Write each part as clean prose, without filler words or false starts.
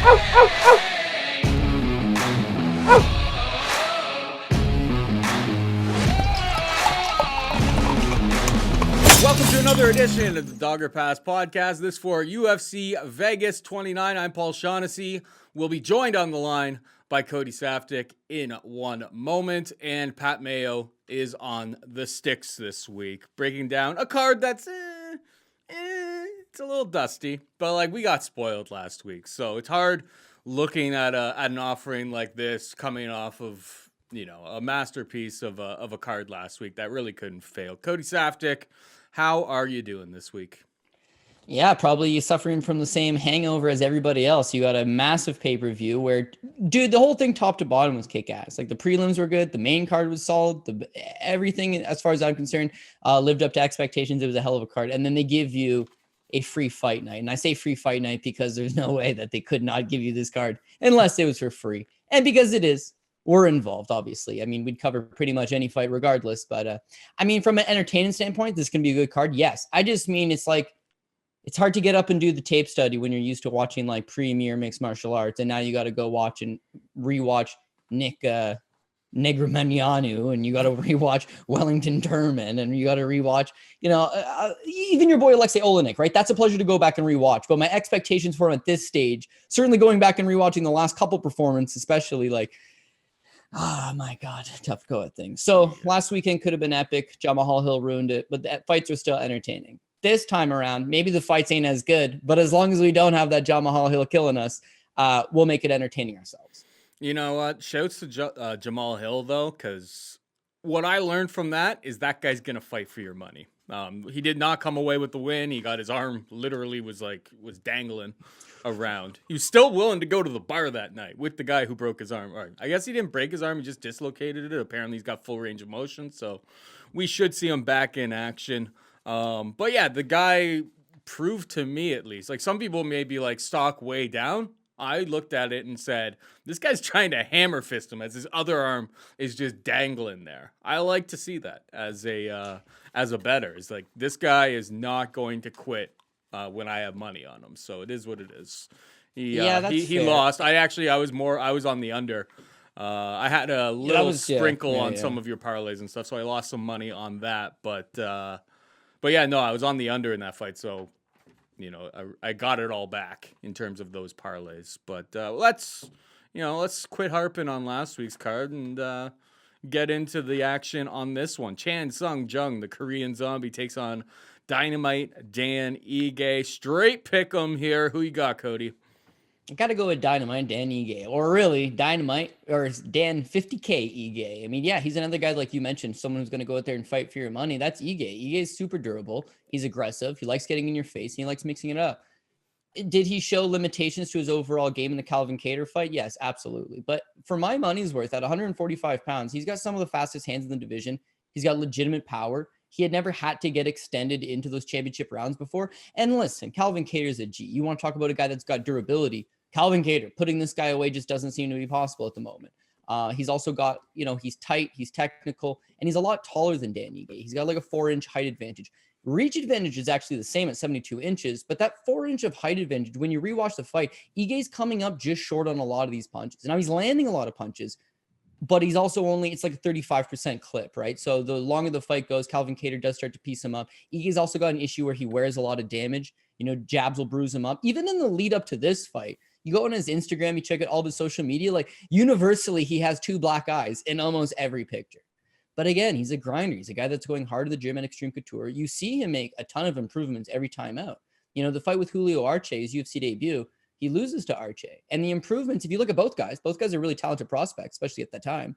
Welcome to another edition of the Dogger Pass podcast. This for UFC Vegas 29. I'm Paul Shaughnessy. We'll be joined on the line by Cody Saftic in one moment. And Pat Mayo is on the sticks this week, breaking down a card that's it's a little dusty. But like we got spoiled last week, so it's hard looking at an offering like this coming off of a masterpiece of a card last week that really couldn't fail. Cody Saftic, how are you doing this week? Yeah, probably suffering from the same hangover as everybody else. You got a massive pay-per-view where, dude, the whole thing top to bottom was kick-ass. Like the prelims were good, the main card was solid, everything, as far as I'm concerned, lived up to expectations. It was a hell of a card. And then they give you a free fight night. And I say free fight night because there's no way that they could not give you this card unless it was for free. And because it is, we're involved, obviously. I mean, we'd cover pretty much any fight regardless. But, I mean, from an entertaining standpoint, this can be a good card. Yes. I just mean it's like, it's hard to get up and do the tape study when you're used to watching like premier mixed martial arts. And now you got to go watch and rewatch Negumereanu, and you got to rewatch Wellington Turman, and you got to rewatch, even your boy Alexei Oleinik, right? That's a pleasure to go back and rewatch. But my expectations for him at this stage, certainly going back and rewatching the last couple performances, especially like, oh my God, tough go at things. So last weekend could have been epic. Jamal Hill ruined it, but the fights are still entertaining. This time around, maybe the fights ain't as good, but as long as we don't have that Jamal Hill killing us, we'll make it entertaining ourselves. You know what? Shouts to Jamal Hill, though, because what I learned from that is that guy's going to fight for your money. He did not come away with the win. He got his arm literally was dangling around. He was still willing to go to the bar that night with the guy who broke his arm. All right. I guess he didn't break his arm. He just dislocated it. Apparently, he's got full range of motion, so we should see him back in action. But yeah, the guy proved to me, at least, like some people may be like stock way down. I looked at it and said, this guy's trying to hammer fist him as his other arm is just dangling there. I like to see that as a bettor. It's like, this guy is not going to quit when I have money on him. So it is what it is. He lost. I was on the under. I had a little sprinkle on some of your parlays and stuff, so I lost some money on that. But yeah, no, I was on the under in that fight, so I got it all back in terms of those parlays. But let's quit harping on last week's card and get into the action on this one. Chan Sung Jung, the Korean Zombie, takes on Dynamite Dan Ige. Straight pick 'em here. Who you got, Cody? I got to go with Dynamite Dan Ige, or really Dynamite or Dan 50K Ige. I mean, yeah, he's another guy like you mentioned, someone who's going to go out there and fight for your money. That's Ige. Ige is super durable. He's aggressive. He likes getting in your face. And he likes mixing it up. Did he show limitations to his overall game in the Calvin Kattar fight? Yes, absolutely. But for my money's worth, at 145 pounds, he's got some of the fastest hands in the division. He's got legitimate power. He had never had to get extended into those championship rounds before. And listen, Calvin Kattar is a G. You want to talk about a guy that's got durability. Calvin Kattar, putting this guy away just doesn't seem to be possible at the moment. He's also got, he's tight, he's technical, and he's a lot taller than Dan Ige. He's got like a 4-inch height advantage. Reach advantage is actually the same at 72 inches, but that 4-inch of height advantage, when you rewatch the fight, Ige's coming up just short on a lot of these punches. Now he's landing a lot of punches, but he's also it's like a 35% clip, right? So the longer the fight goes, Calvin Kattar does start to piece him up. Ige's also got an issue where he wears a lot of damage. Jabs will bruise him up. Even in the lead up to this fight, you go on his Instagram, you check out all of his social media, like universally, he has 2 black eyes in almost every picture. But again, he's a grinder. He's a guy that's going hard to the gym at Extreme Couture. You see him make a ton of improvements every time out. The fight with Julio Arce, his UFC debut, he loses to Arce. And the improvements, if you look at both guys are really talented prospects, especially at that time.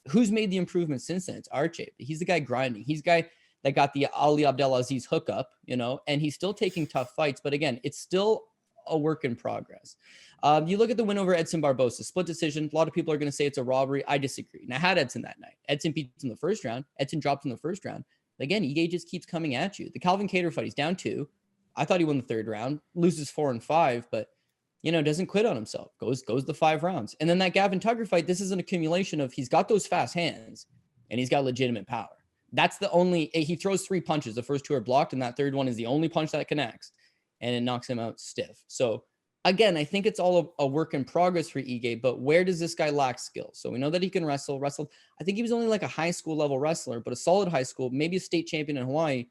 Who's made the improvements since then? It's Arce. He's the guy grinding. He's the guy that got the Ali Abdelaziz hookup, and he's still taking tough fights. But again, it's still a work in progress. You look at the win over Edson Barbosa, split decision. A lot of people are going to say it's a robbery. I disagree. And I had Edson that night. Edson beats in the first round. Edson drops in the first round. But again, Ige just keeps coming at you. The Calvin Kattar fight, he's down 2. I thought he won the 3rd round, loses 4 and 5, but doesn't quit on himself. Goes the 5 rounds. And then that Gavin Tucker fight, this is an accumulation of he's got those fast hands and he's got legitimate power. That's the only, he throws 3 punches. The first 2 are blocked, and that third one is the only punch that connects, and it knocks him out stiff. So Again, I think it's all a work in progress for Ige, but where does this guy lack skill? So we know that he can wrestle. I think he was only like a high school level wrestler, but a solid high school, maybe a state champion in Hawaii.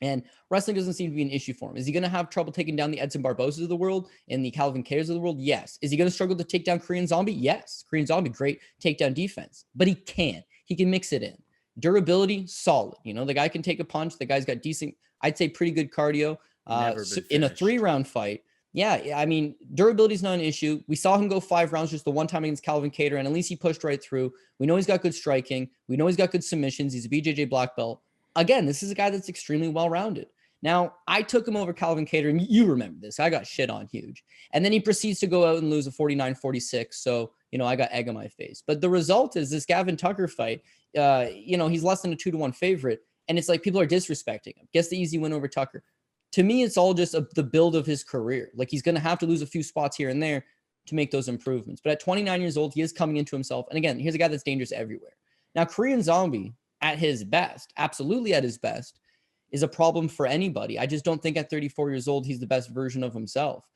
And wrestling doesn't seem to be an issue for him. Is he going to have trouble taking down the Edson Barbosas of the world and the Calvin Katers of the world? Yes. Is he going to struggle to take down Korean Zombie? Yes. Korean Zombie, great takedown defense, but he can. He can mix it in. Durability, solid. You know, the guy can take a punch. The guy's got decent, I'd say pretty good cardio. In a 3-round fight. Yeah, I mean, durability is not an issue. We saw him go 5 rounds just the one time against Calvin Kattar, and at least he pushed right through. We know he's got good striking. We know he's got good submissions. He's a BJJ black belt. Again, this is a guy that's extremely well-rounded. Now, I took him over Calvin Kattar, and you remember this. I got shit on huge. And then he proceeds to go out and lose a 49-46. So, you know, I got egg on my face. But the result is this Gavin Tucker fight, you know, he's less than a 2-1 favorite. And it's like people are disrespecting him. Gets the easy win over Tucker. To me, it's all just the build of his career. Like, he's going to have to lose a few spots here and there to make those improvements. But at 29 years old, he is coming into himself. And again, here's a guy that's dangerous everywhere. Now, Korean Zombie, at his best, absolutely at his best, is a problem for anybody. I just don't think at 34 years old, he's the best version of himself.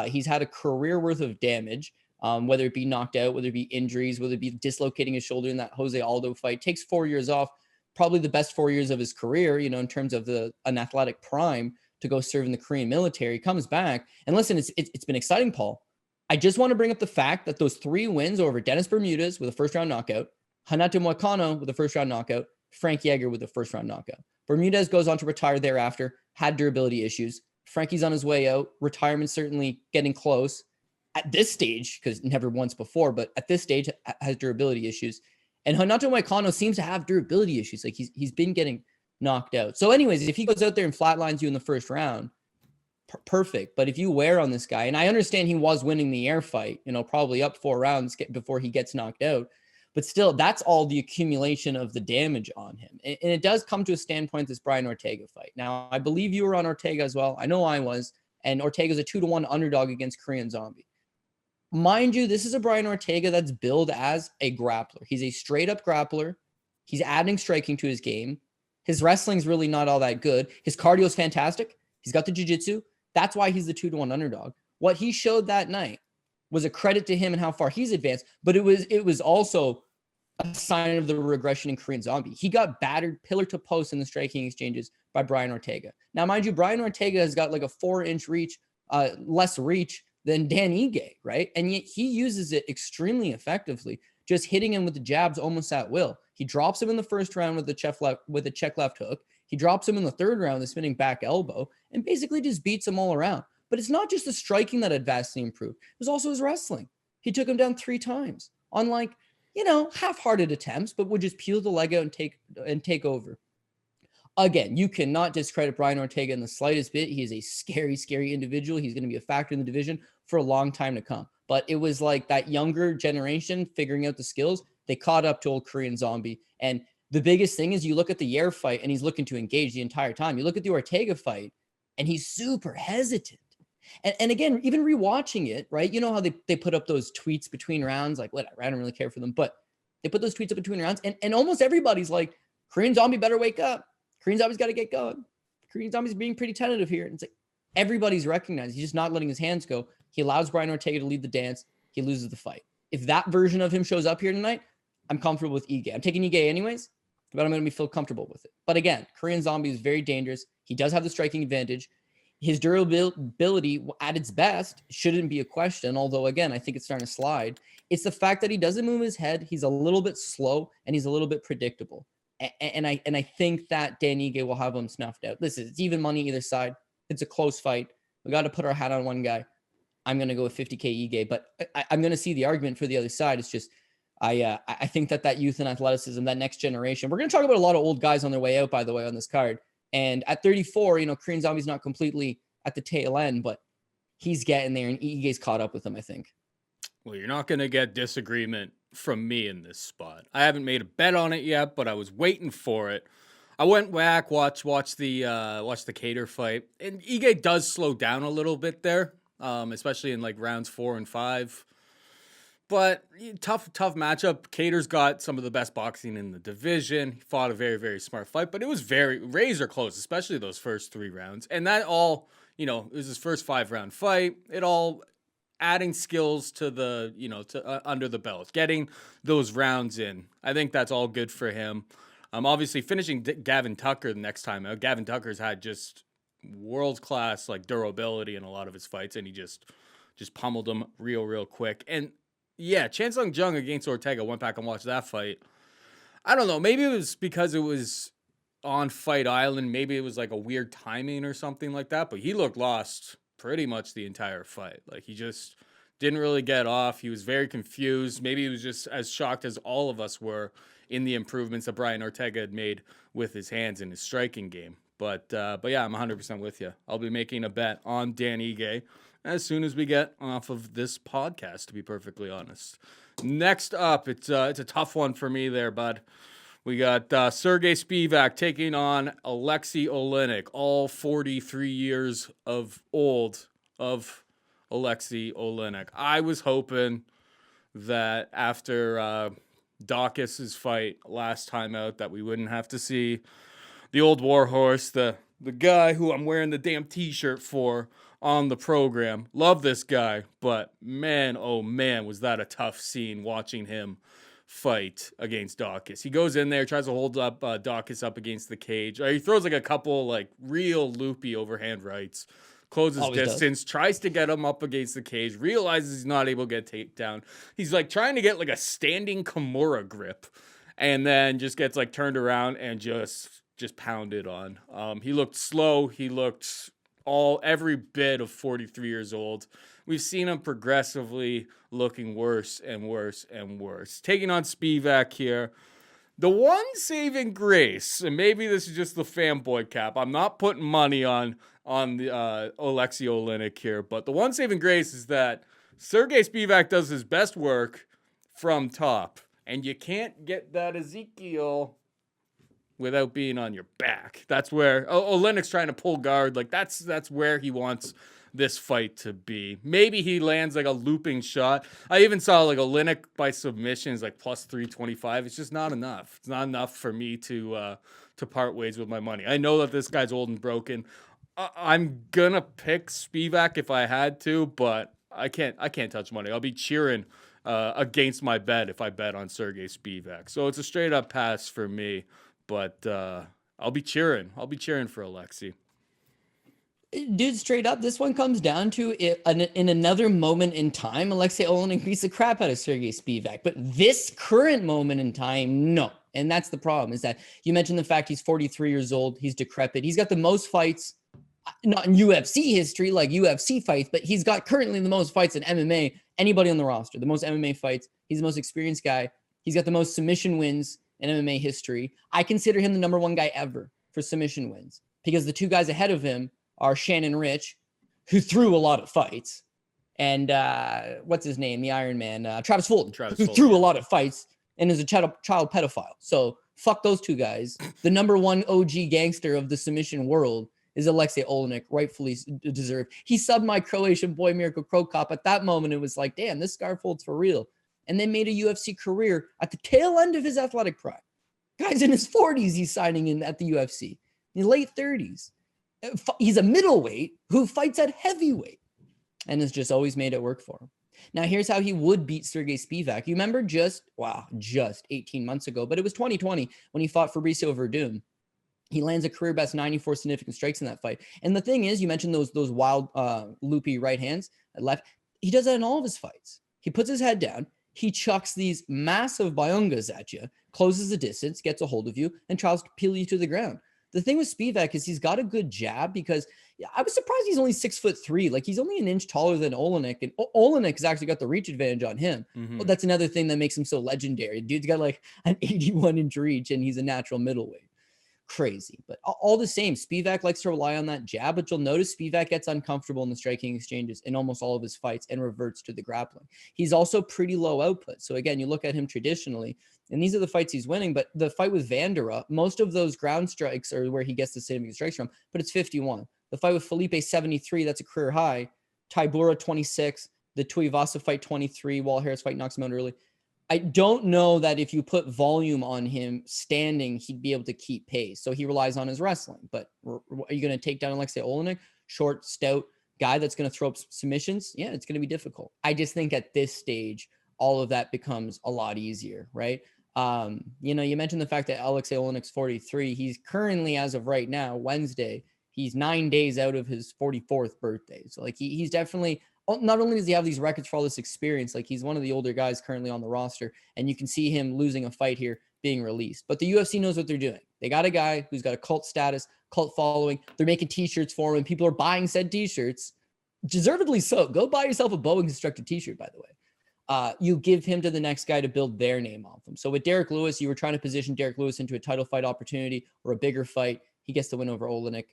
He's had a career worth of damage, whether it be knocked out, whether it be injuries, whether it be dislocating his shoulder in that Jose Aldo fight. Takes 4 years off, probably the best 4 years of his career, you know, in terms of an athletic prime, to go serve in the Korean military. Comes back, and listen, it's been exciting, Paul. I just want to bring up the fact that those 3 wins over Dennis Bermudez with a first-round knockout, Hanato Moicano with a first-round knockout, Frank Yeager with a first-round knockout. Bermudez goes on to retire thereafter, had durability issues. Frankie's on his way out. Retirement certainly getting close at this stage, because never once before, but at this stage has durability issues. And Hanato Moicano seems to have durability issues. Like, he's been getting knocked out. So anyways, if he goes out there and flatlines you in the first round, perfect. But if you wear on this guy, and I understand he was winning the air fight, you know, probably up 4 rounds before he gets knocked out, but still, that's all the accumulation of the damage on him. And it does come to a standpoint, this Brian Ortega fight. Now, I believe you were on Ortega as well. I know I was. And Ortega's a 2-1 underdog against Korean Zombie. Mind you, this is a Brian Ortega that's billed as a grappler. He's a straight-up grappler. He's adding striking to his game. His wrestling's really not all that good. His cardio is fantastic. He's got the jiu-jitsu. That's why he's the 2-1 underdog. What he showed that night was a credit to him and how far he's advanced, but it was also a sign of the regression in Korean Zombie. He got battered pillar to post in the striking exchanges by Brian Ortega. Now, mind you, Brian Ortega has got like a 4-inch reach, less reach than Dan Ige, right? And yet he uses it extremely effectively, just hitting him with the jabs almost at will. He drops him in the first round with a check left hook. He drops him in the third round with a spinning back elbow, and basically just beats him all around. But it's not just the striking that had vastly improved. It was also his wrestling. He took him down 3 times on, like, you know, half-hearted attempts, but would just peel the leg out and take over. Again, you cannot discredit Brian Ortega in the slightest bit. He is a scary, scary individual. He's going to be a factor in the division for a long time to come. But it was like that younger generation figuring out the skills. They caught up to old Korean Zombie. And the biggest thing is you look at the Yair fight, and he's looking to engage the entire time. You look at the Ortega fight, and he's super hesitant. And again, even rewatching it, right? You know how they put up those tweets between rounds, like, whatever, I don't really care for them, but they put those tweets up between rounds, and almost everybody's like, Korean Zombie better wake up. Korean Zombie's got to get going. Korean Zombie's being pretty tentative here. And it's like everybody's recognized. He's just not letting his hands go. He allows Brian Ortega to lead the dance. He loses the fight. If that version of him shows up here tonight, I'm comfortable with Ige. I'm taking Ige anyways, but I'm going to feel comfortable with it. But again, Korean Zombie is very dangerous. He does have the striking advantage. His durability at its best shouldn't be a question, although, again, I think it's starting to slide. It's the fact that he doesn't move his head. He's a little bit slow, and he's a little bit predictable. And I think that Dan Ige will have him snuffed out. Listen, it's even money either side. It's a close fight. We got to put our hat on one guy. I'm going to go with 50K Ige, but I'm going to see the argument for the other side. It's just I think that youth and athleticism, that next generation. We're going to talk about a lot of old guys on their way out, by the way, on this card. And at 34, you know, Korean Zombie's not completely at the tail end, but he's getting there, and Ige's caught up with him, I think. Well, you're not going to get disagreement from me in this spot. I haven't made a bet on it yet, but I was waiting for it. I went back, watched the Kattar fight, and Ige does slow down a little bit there, especially in like rounds 4 and 5. But tough matchup. Kattar's got some of the best boxing in the division. He fought a very, very smart fight, but it was very razor close, especially those first 3 rounds. And that all, you know, it was his first 5-round fight. It all adding skills to the, to under the belt, getting those rounds in. I think that's all good for him. Obviously finishing Gavin Tucker the next time out. Gavin Tucker's had just world class like durability in a lot of his fights, and he just pummeled him real quick. And yeah, Chan Sung Jung against Ortega. Went back and watched that fight. I don't know. Maybe it was because it was on Fight Island. Maybe it was like a weird timing or something like that. But he looked lost pretty much the entire fight. Like he just didn't really get off. He was very confused. Maybe he was just as shocked as all of us were in the improvements that Brian Ortega had made with his hands and his striking game. But yeah, I'm 100% with you. I'll be making a bet on Dan Ige as soon as we get off of this podcast, to be perfectly honest. Next up, it's a tough one for me there, bud. We got Sergey Spivak taking on Alexei Oleinik, all 43 years of old of Alexei Oleinik. I was hoping that after Dawkis's fight last time out that we wouldn't have to see the old warhorse, the guy who I'm wearing the damn t-shirt for on the program. Love this guy, but man, oh man, was that a tough scene watching him fight against Dawkis. He goes in there, tries to hold up Dawkis up against the cage. He throws like a couple like real loopy overhand rights, closes Always distance, tries to get him up against the cage, realizes he's not able to get takedown. He's like trying to get like a standing Camur grip, and then just gets like turned around and just pounded on. He looked slow. He looked every bit of 43 years old. We've seen him progressively looking worse and worse and worse. Taking on Spivak here. The one saving grace, and maybe this is just the fanboy cap. I'm not putting money on the Alexei Oleinik here, but the one saving grace is that Sergey Spivak does his best work from top, and you can't get that Ezekiel without being on your back. That's where Oleinik's trying to pull guard. Like that's where he wants this fight to be. Maybe he lands like a looping shot. I even saw like Oleinik by submission is like plus 325. It's just not enough. It's not enough for me to part ways with my money. I know that this guy's old and broken. I'm gonna pick Spivak if I had to, but I can't touch money. I'll be cheering against my bet if I bet on Sergey Spivak. So it's a straight up pass for me. But I'll be cheering. I'll be cheering for Alexei. Dude, straight up, this one comes down to it, in another moment in time, Alexei Oleinik beats the crap out of Sergey Spivak. But this current moment in time, no. And that's the problem, is that you mentioned the fact he's 43 years old. He's decrepit. He's got the most fights, not in UFC history, like UFC fights, but he's got currently the most fights in MMA, anybody on the roster. The most MMA fights. He's the most experienced guy. He's got the most submission wins in MMA history. I consider him the number one guy ever for submission wins, because the two guys ahead of him are Shannon Rich, who threw a lot of fights, and what's his name, the Iron Man, Travis Fulton, who threw a lot of fights and is a child pedophile. So fuck those two guys. The number one OG gangster of the submission world is Alexei Oleinik, rightfully deserved. He subbed my Croatian boy Mirko Krokop. At that moment, it was like, damn, this Scarfold's for real. And then made a UFC career at the tail end of his athletic prime. Guy's in his 40s, he's signing in at the UFC. In his late 30s. He's a middleweight who fights at heavyweight and has just always made it work for him. Now, here's how he would beat Sergey Spivak. You remember just 18 months ago, but it was 2020 when he fought Fabricio Verdum. He lands a career best 94 significant strikes in that fight. And the thing is, you mentioned those wild, loopy right hands, left. He does that in all of his fights. He puts his head down. He chucks these massive bayungas at you, closes the distance, gets a hold of you, and tries to peel you to the ground. The thing with Spivak is he's got a good jab, because I was surprised he's only 6'3". Like, he's only an inch taller than Oleinik, and Oleinik has actually got the reach advantage on him. Mm-hmm. Well, that's another thing that makes him so legendary. Dude's got like an 81-inch reach, and he's a natural middleweight. Crazy. But all the same, Spivak likes to rely on that jab, but you'll notice Spivak gets uncomfortable in the striking exchanges in almost all of his fights and reverts to the grappling. He's also pretty low output. So again, you look at him traditionally, and these are the fights he's winning, but the fight with Vera, most of those ground strikes are where he gets the significant strikes from, but it's 51. The fight with Felipe, 73, that's a career high. Tybura, 26. The Tuivasa fight, 23. Wall Harris fight knocks him out early. I don't know that if you put volume on him standing, he'd be able to keep pace. So he relies on his wrestling. But are you going to take down Alexei Oleinik? Short, stout, guy that's going to throw up submissions, yeah, it's going to be difficult. I just think at this stage, all of that becomes a lot easier, right? You know, you mentioned the fact that Alexei Oleinik's 43. He's currently, as of right now, Wednesday, he's 9 days out of his 44th birthday. So like he's definitely, not only does he have these records for all this experience, like he's one of the older guys currently on the roster, and you can see him losing a fight here being released. But the UFC knows what they're doing. They got a guy who's got a cult status, cult following. They're making t-shirts for him, and people are buying said t-shirts. Deservedly so. Go buy yourself a Boeing constructed t-shirt, by the way. You give him to the next guy to build their name off him. So with Derek Lewis, you were trying to position Derek Lewis into a title fight opportunity or a bigger fight. He gets the win over Oleinik.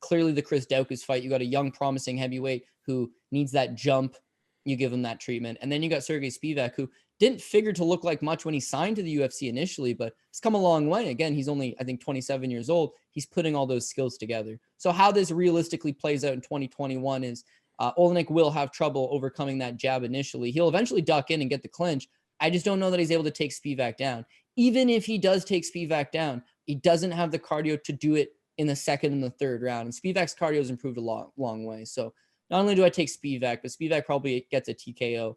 Clearly the Chris Daukaus fight, you got a young, promising heavyweight who needs that jump. You give him that treatment. And then you got Sergey Spivak, who didn't figure to look like much when he signed to the UFC initially, but it's come a long way. Again, he's only, I think, 27 years old. He's putting all those skills together. So how this realistically plays out in 2021 is Oleinik will have trouble overcoming that jab initially. He'll eventually duck in and get the clinch. I just don't know that he's able to take Spivak down. Even if he does take Spivak down, he doesn't have the cardio to do it in the second and the third round. And Spivak's cardio has improved a long way. So not only do I take Spivak, but Spivak probably gets a TKO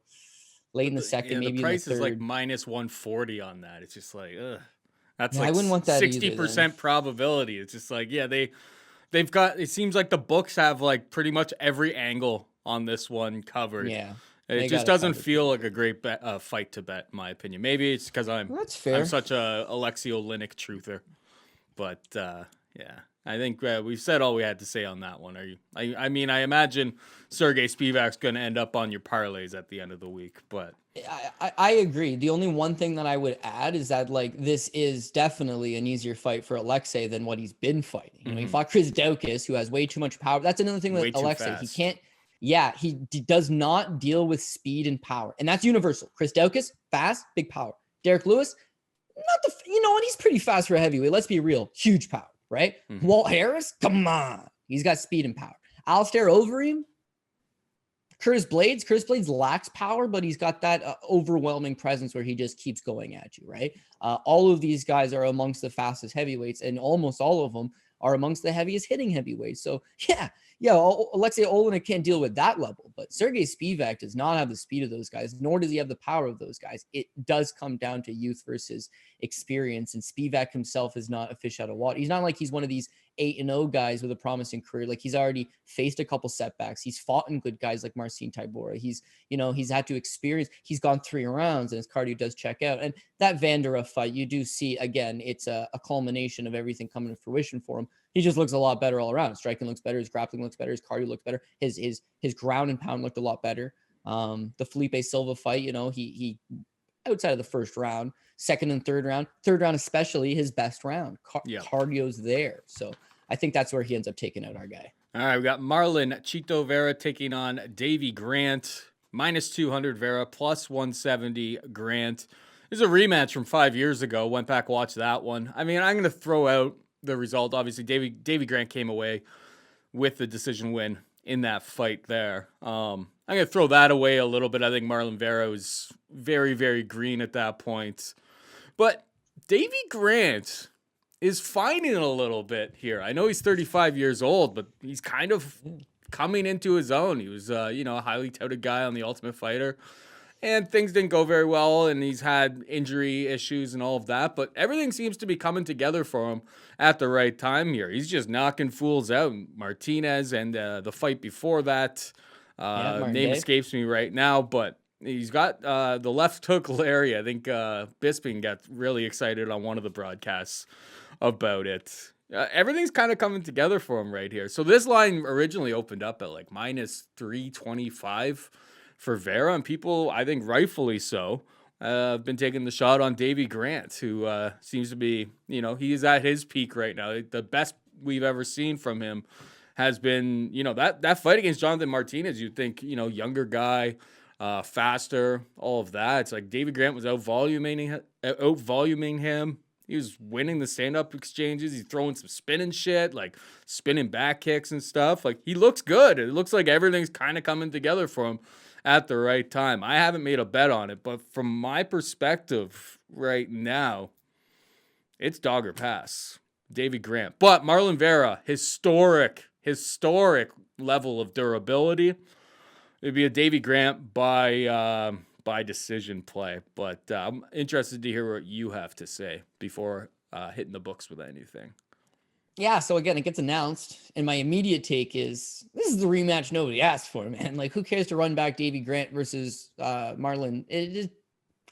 late in the second, maybe the price in the third. is like minus 140 on that. It's just like, ugh. That's I wouldn't want that 60% probability. It's just like, yeah, they've got, it seems like the books have like pretty much every angle on this one covered. Yeah. It just doesn't feel like a great fight to bet, in my opinion. Maybe it's because I'm such a Alexei Oleinik truther. But yeah, I think we've said all we had to say on that one. I mean, I imagine Sergey Spivak's going to end up on your parlays at the end of the week. But I agree. The only one thing that I would add is that like this is definitely an easier fight for Alexei than what he's been fighting. You know, he fought Chris Daukaus, who has way too much power. That's another thing with Alexei. He can't. Yeah, he does not deal with speed and power, and that's universal. Chris Daukaus, fast, big power. Derek Lewis, you know what? He's pretty fast for a heavyweight. Let's be real, huge power, right? Walt Harris, come on, he's got speed and power. Alistair Overeem, Curtis Blades lacks power, but he's got that overwhelming presence where he just keeps going at you, right? All of these guys are amongst the fastest heavyweights, and almost all of them are amongst the heaviest hitting heavyweights. So yeah, Alexei Oleinik can't deal with that level, but Sergey Spivak does not have the speed of those guys, nor does he have the power of those guys. It does come down to youth versus experience, and Spivak himself is not a fish out of water. He's not like he's one of these 8-0 guys with a promising career. Like he's already faced a couple setbacks. He's fought in good guys like Marcin Tybura. He's had to experience, he's gone 3 rounds and his cardio does check out. And that Vandera fight, you do see, again, it's a culmination of everything coming to fruition for him. He just looks a lot better all around. His striking looks better. His grappling looks better. His cardio looks better. His ground and pound looked a lot better. The Felipe Silva fight, he outside of the first round, second and third round especially, his best round. Cardio's there. So I think that's where he ends up taking out our guy. All right, we got Marlon Chito Vera taking on Davy Grant. Minus 200 Vera, plus 170 Grant. This is a rematch from 5 years ago. Went back, watched that one. I mean, I'm going to throw out the result. Obviously, Davy Grant came away with the decision win in that fight there. I'm going to throw that away a little bit. I think Marlon Vera was very, very green at that point. But Davy Grant is fighting a little bit here. I know he's 35 years old, but he's kind of coming into his own. He was, a highly touted guy on The Ultimate Fighter. And things didn't go very well, and he's had injury issues and all of that. But everything seems to be coming together for him at the right time here. He's just knocking fools out. Martinez and the fight before that, name escapes me right now. But he's got the left hook Larry. I think Bisping got really excited on one of the broadcasts about it. Everything's kind of coming together for him right here. So this line originally opened up at like minus 325 for Vera, and people, I think rightfully so, have been taking the shot on Davy Grant, who seems to be, he's at his peak right now. The best we've ever seen from him has been, that fight against Jonathan Martinez. You'd think, younger guy, faster, all of that. It's like Davy Grant was out-voluming him. He was winning the stand-up exchanges. He's throwing some spinning shit, like spinning back kicks and stuff. Like, he looks good. It looks like everything's kind of coming together for him at the right time. I haven't made a bet on it, but from my perspective right now, it's dog or pass. Davy Grant. But Marlon Vera, historic level of durability, it'd be a Davy Grant by decision play. But I'm interested to hear what you have to say before hitting the books with anything. Yeah, so again, it gets announced, and my immediate take is this is the rematch nobody asked for, man. Like, who cares to run back Davy Grant versus Marlon? It just,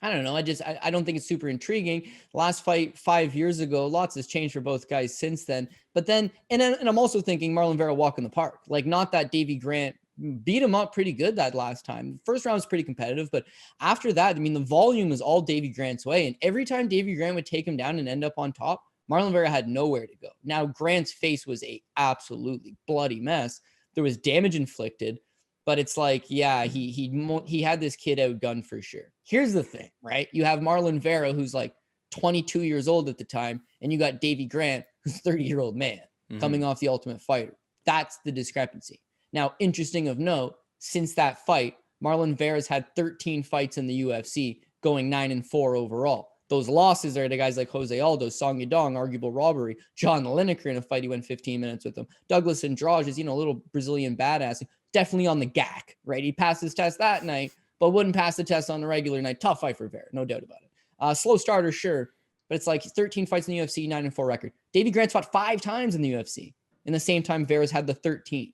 I don't know. I don't think it's super intriguing. Last fight 5 years ago, lots has changed for both guys since then. But then, and I'm also thinking Marlon Vera walk in the park. Like, not that Davy Grant beat him up pretty good that last time. First round was pretty competitive, but after that, I mean, the volume was all Davy Grant's way. And every time Davy Grant would take him down and end up on top, Marlon Vera had nowhere to go. Now, Grant's face was a absolutely bloody mess. There was damage inflicted, but it's like, yeah, he had this kid outgunned for sure. Here's the thing, right? You have Marlon Vera, who's like 22 years old at the time, and you got Davy Grant, who's a 30-year-old man coming off the Ultimate Fighter. That's the discrepancy. Now, interesting of note, since that fight, Marlon Vera's had 13 fights in the UFC, going 9-4 overall. Those losses are to guys like Jose Aldo, Song Yadong, arguable robbery, John Lineker in a fight he went 15 minutes with him. Douglas Andrade is, a little Brazilian badass, definitely on the GAC, right? He passed his test that night, but wouldn't pass the test on the regular night. Tough fight for Vera, no doubt about it. Slow starter, sure, but it's like 13 fights in the UFC, 9-4 record. Davy Grant's fought 5 times in the UFC. In the same time, Vera's had the 13.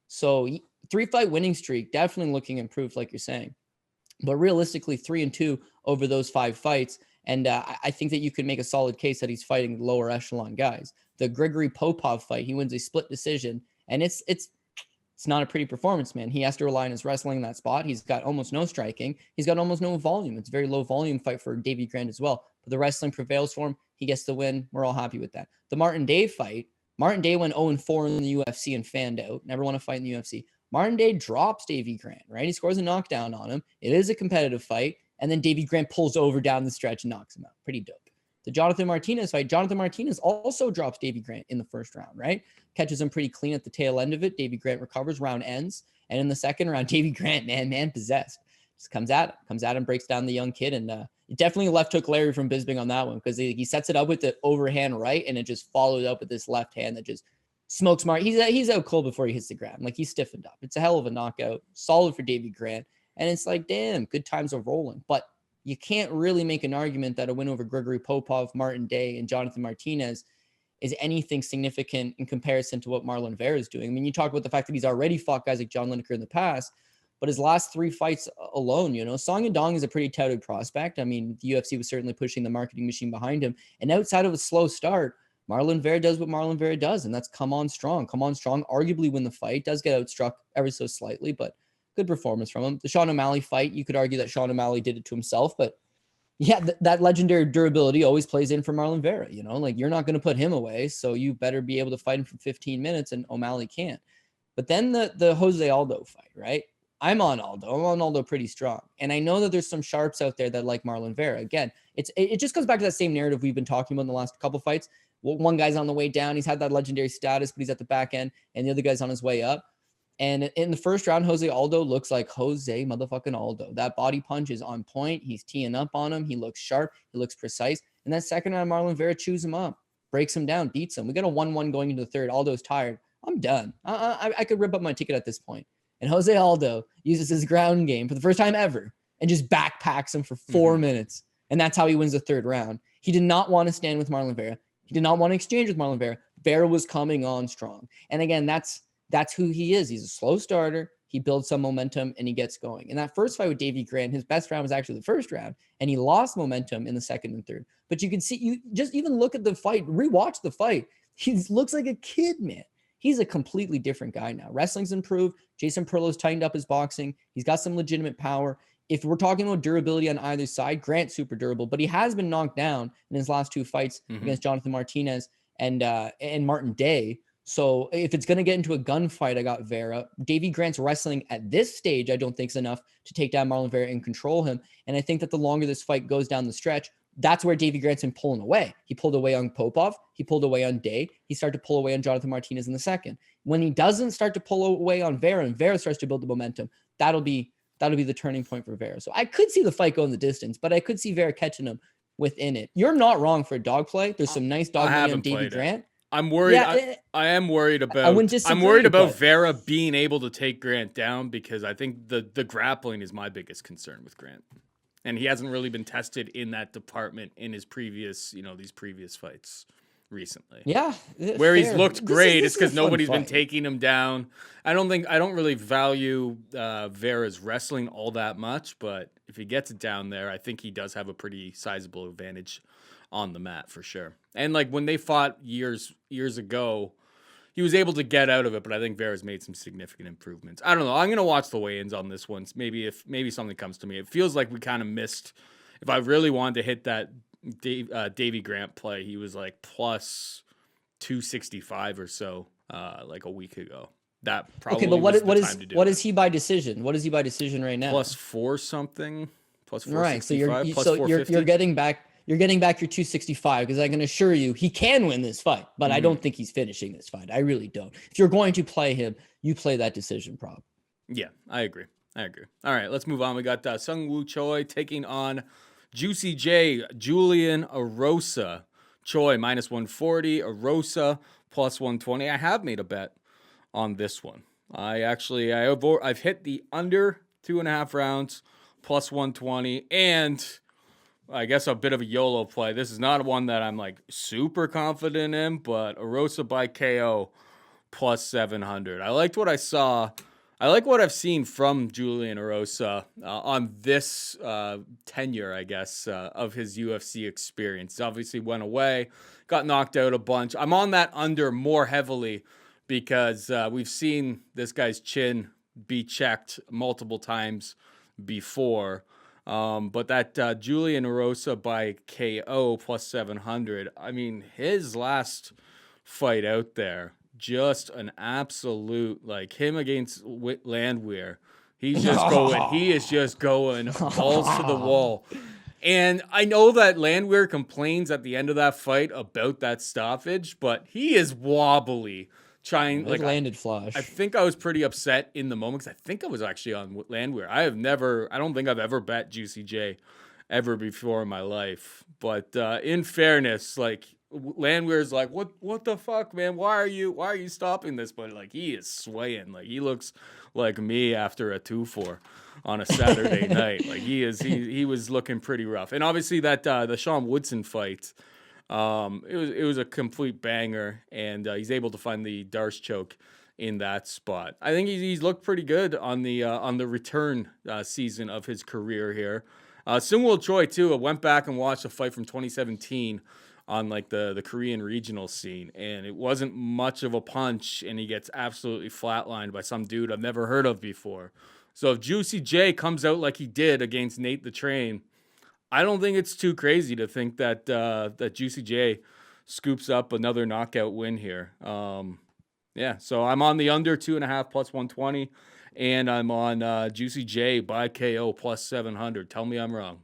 So 3-fight winning streak, definitely looking improved, like you're saying. But realistically, 3-2 over those 5 fights. And I think that you could make a solid case that he's fighting lower echelon guys. The Grigory Popov fight, he wins a split decision, and it's not a pretty performance, man. He has to rely on his wrestling in that spot. He's got almost no striking. He's got almost no volume. It's a very low volume fight for Davy Grant as well. But the wrestling prevails for him. He gets the win. We're all happy with that. The Martin Day fight, Martin Day went 0-4 in the UFC and fanned out. Never won a fight in the UFC. Martin Day drops Davy Grant, right? He scores a knockdown on him. It is a competitive fight. And then Davy Grant pulls over down the stretch and knocks him out. Pretty dope. The Jonathan Martinez fight, Jonathan Martinez also drops Davy Grant in the first round, right? Catches him pretty clean at the tail end of it. Davy Grant recovers, round ends. And in the second round, Davy Grant, man possessed. Just comes at him, breaks down the young kid. And it definitely left hook Larry from Bisping on that one because he sets it up with the overhand right, and it just follows up with this left hand that just smokes Martin. He's out cold before he hits the ground. Like, he's stiffened up. It's a hell of a knockout. Solid for Davy Grant. And it's like, damn, good times are rolling. But you can't really make an argument that a win over Grigory Popov, Martin Day, and Jonathan Martinez is anything significant in comparison to what Marlon Vera is doing. I mean, you talk about the fact that he's already fought guys like John Lineker in the past, but his last 3 fights alone, Song Yadong is a pretty touted prospect. I mean, the UFC was certainly pushing the marketing machine behind him. And outside of a slow start, Marlon Vera does what Marlon Vera does, and that's come on strong, arguably win the fight, does get outstruck ever so slightly, but good performance from him. The Sean O'Malley fight, you could argue that Sean O'Malley did it to himself, but yeah, that legendary durability always plays in for Marlon Vera. Like, you're not going to put him away, so you better be able to fight him for 15 minutes, and O'Malley can't. But then the Jose Aldo fight, right? I'm on Aldo pretty strong. And I know that there's some sharps out there that like Marlon Vera. Again, it just goes back to that same narrative we've been talking about in the last couple fights. Well, one guy's on the way down. He's had that legendary status, but he's at the back end, and the other guy's on his way up. And in the first round, Jose Aldo looks like Jose motherfucking Aldo. That body punch is on point. He's teeing up on him. He looks sharp. He looks precise. And that second round, Marlon Vera chews him up, breaks him down, beats him. We got a 1-1 going into the third. Aldo's tired. I'm done. I could rip up my ticket at this point. And Jose Aldo uses his ground game for the first time ever and just backpacks him for 4 minutes. And that's how he wins the third round. He did not want to stand with Marlon Vera. He did not want to exchange with Marlon Vera. Vera was coming on strong. And again, that's who he is. He's a slow starter. He builds some momentum and he gets going. In that first fight with Davy Grant, his best round was actually the first round, and he lost momentum in the second and third. But you can see, you just even look at the fight, rewatch the fight. He looks like a kid, man. He's a completely different guy now. Wrestling's improved. Jason Perlow's tightened up his boxing. He's got some legitimate power. If we're talking about durability on either side, Grant's super durable, but he has been knocked down in his last 2 fights against Jonathan Martinez and Martin Day. So if it's going to get into a gunfight, I got Vera. Davy Grant's wrestling at this stage, I don't think is enough to take down Marlon Vera and control him. And I think that the longer this fight goes down the stretch, that's where Davy Grant's been pulling away. He pulled away on Popov. He pulled away on Day. He started to pull away on Jonathan Martinez in the second. When he doesn't start to pull away on Vera and Vera starts to build the momentum, that'll be the turning point for Vera. So I could see the fight go in the distance, but I could see Vera catching him within it. You're not wrong for a dog play. There's some nice dog money on Davy Grant. I'm worried. Yeah, I am worried I wouldn't about. I'm disagree, worried about but Vera being able to take Grant down because I think the grappling is my biggest concern with Grant, and he hasn't really been tested in that department in his previous, these previous fights recently. yeah, Where he's fair. looked great is This is a because fun nobody's been fight. taking him down. I don't really value Vera's wrestling all that much, but if he gets it down there, I think he does have a pretty sizable advantage on the mat for sure. And like when they fought years ago, he was able to get out of it, but I think Vera's made some significant improvements. I don't know. I'm gonna watch the weigh-ins on this one. Maybe something comes to me. It feels like we kind of missed. If I really wanted to hit that Davy Grant play, he was like plus 265 or so, like a week ago. That probably Okay, but was the time to do what it. is he by decision? What is he by decision right now? Plus 4 something, plus Right. So 465, plus 450. you're getting back your 265 because I can assure you he can win this fight, but I don't think he's finishing this fight. I really don't. If you're going to play him, you play that decision prop. Yeah, I agree. All right, let's move on. We got Sung Woo Choi taking on Juicy J, Julian Erosa. Choi minus 140, Erosa plus 120. I have made a bet on this one. I've hit the under 2.5 rounds plus 120, and I guess a bit of a YOLO play. This is not one that I'm like super confident in, but Erosa by KO plus 700. I liked what I saw. I like what I've seen from Julian Erosa on this tenure, I guess, of his UFC experience. He obviously went away, got knocked out a bunch. I'm on that under more heavily because we've seen this guy's chin be checked multiple times before. But that Julian Erosa by KO plus 700, I mean, his last fight out there, just an absolute, like him against Landwehr. He is just going balls to the wall. And I know that Landwehr complains at the end of that fight about that stoppage, but he is wobbly. Landed flush. I think I was pretty upset in the moment because I think I was actually on Landwehr. I don't think I've ever bet Juicy J ever before in my life. But in fairness, like Landwehr's like, what the fuck, man? Why are you stopping this? But like he is swaying. Like he looks like me after a 2-4 on a Saturday night. Like he was looking pretty rough. And obviously that the Sean Woodson fight, it was a complete banger, and he's able to find the Darce choke in that spot. I think he's looked pretty good on the return season of his career here. Sungwoo Choi too. I went back and watched a fight from 2017 on like the Korean regional scene, and it wasn't much of a punch, and he gets absolutely flatlined by some dude I've never heard of before. So if Juicy J comes out like he did against Nate the Train, I don't think it's too crazy to think that that Juicy J scoops up another knockout win here. Yeah, so I'm on the under 2.5 plus 120, and I'm on Juicy J by KO plus 700. Tell me I'm wrong.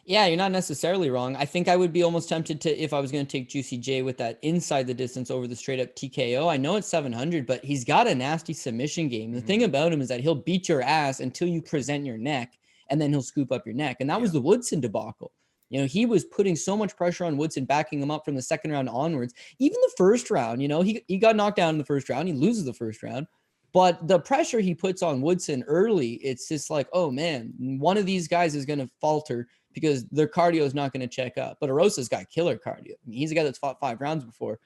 Yeah, you're not necessarily wrong. I think I would be almost tempted to, if I was going to take Juicy J with that inside the distance over the straight up TKO. I know it's 700, but he's got a nasty submission game. The thing about him is that he'll beat your ass until you present your neck, and then he'll scoop up your neck. And that was the Woodson debacle. You know, he was putting so much pressure on Woodson, backing him up from the second round onwards. Even the first round, you know, he got knocked down in the first round. He loses the first round. But the pressure he puts on Woodson early, it's just like, oh, man, one of these guys is going to falter because their cardio is not going to check up. But Erosa's got killer cardio. I mean, he's a guy that's fought 5 rounds before.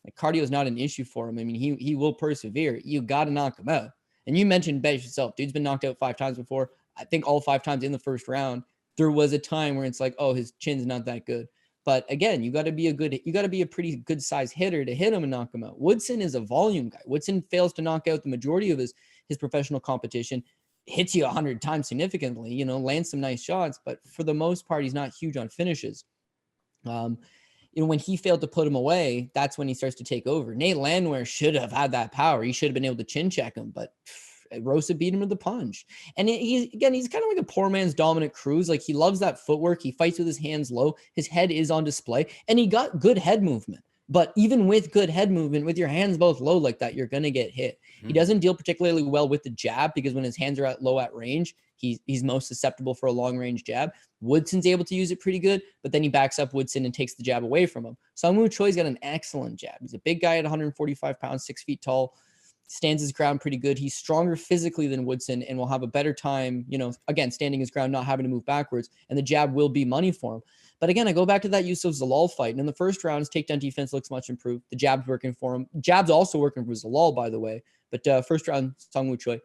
Like, cardio is not an issue for him. I mean, he will persevere. You got to knock him out. And you mentioned Bet yourself. Dude's been knocked out 5 times before. I think all 5 times in the first round. There was a time where it's like, oh, his chin's not that good. But again, you got to be a pretty good size hitter to hit him and knock him out. Woodson is a volume guy. Woodson fails to knock out the majority of his professional competition, hits you 100 times significantly, you know, lands some nice shots, but for the most part, he's not huge on finishes. You know, when he failed to put him away, that's when he starts to take over. Nate Landwehr should have had that power. He should have been able to chin check him, but Rosa beat him with the punch. And he's kind of like a poor man's Dominic Cruz. Like, he loves that footwork. He fights with his hands low. His head is on display, and he got good head movement. But even with good head movement, with your hands both low like that, you're going to get hit. He doesn't deal particularly well with the jab because when his hands are low at range, he's most susceptible for a long range jab. Woodson's able to use it pretty good, but then he backs up Woodson and takes the jab away from him. Sungwoo Choi's got an excellent jab. He's a big guy at 145 pounds, 6 feet tall, stands his ground pretty good. He's stronger physically than Woodson and will have a better time, again, standing his ground, not having to move backwards, and the jab will be money for him. But again, I go back to that Yusuf Zalal fight, and in the first round, his takedown defense looks much improved. The jab's working for him. Jab's also working for Zalal, by the way. But first round, Sungwoo Choi.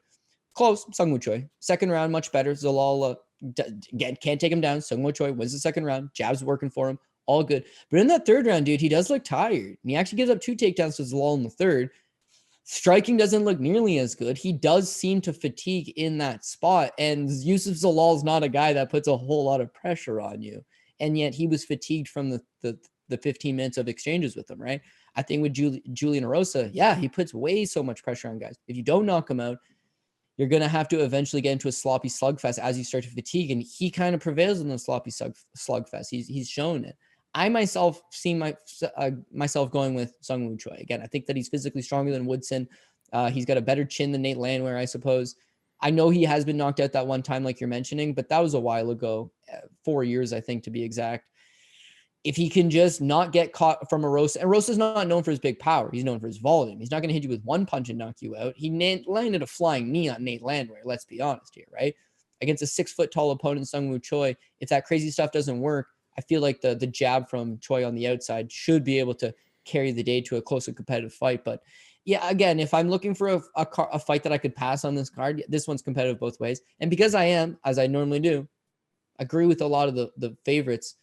Close, Sungwoo Choi. Second round, much better. Zalal, again, can't take him down. Sungwoo Choi wins the second round. Jab's working for him. All good. But in that third round, dude, he does look tired. And he actually gives up 2 takedowns to Zalal in the third. Striking doesn't look nearly as good. He does seem to fatigue in that spot. And Yusuf Zalal is not a guy that puts a whole lot of pressure on you. And yet he was fatigued from the 15 minutes of exchanges with him, right? I think with Julian Erosa, yeah, he puts way so much pressure on guys. If you don't knock him out, you're going to have to eventually get into a sloppy slugfest as you start to fatigue. And he kind of prevails in the sloppy slugfest. He's shown it. I myself see myself going with Sungwoo Choi. Again, I think that he's physically stronger than Woodson. He's got a better chin than Nate Landwehr, I suppose. I know he has been knocked out that one time, like you're mentioning, but that was a while ago, 4 years, I think, to be exact. If he can just not get caught from Erosa, and Erosa's not known for his big power. He's known for his volume. He's not going to hit you with one punch and knock you out. He landed a flying knee on Nate Landwehr, let's be honest here, right? Against a 6-foot-tall opponent, Sungwoo Choi, if that crazy stuff doesn't work, I feel like the jab from Choi on the outside should be able to carry the day to a close and competitive fight. But yeah, again, if I'm looking for a fight that I could pass on this card, this one's competitive both ways. And because I am, as I normally do, agree with a lot of the favorites,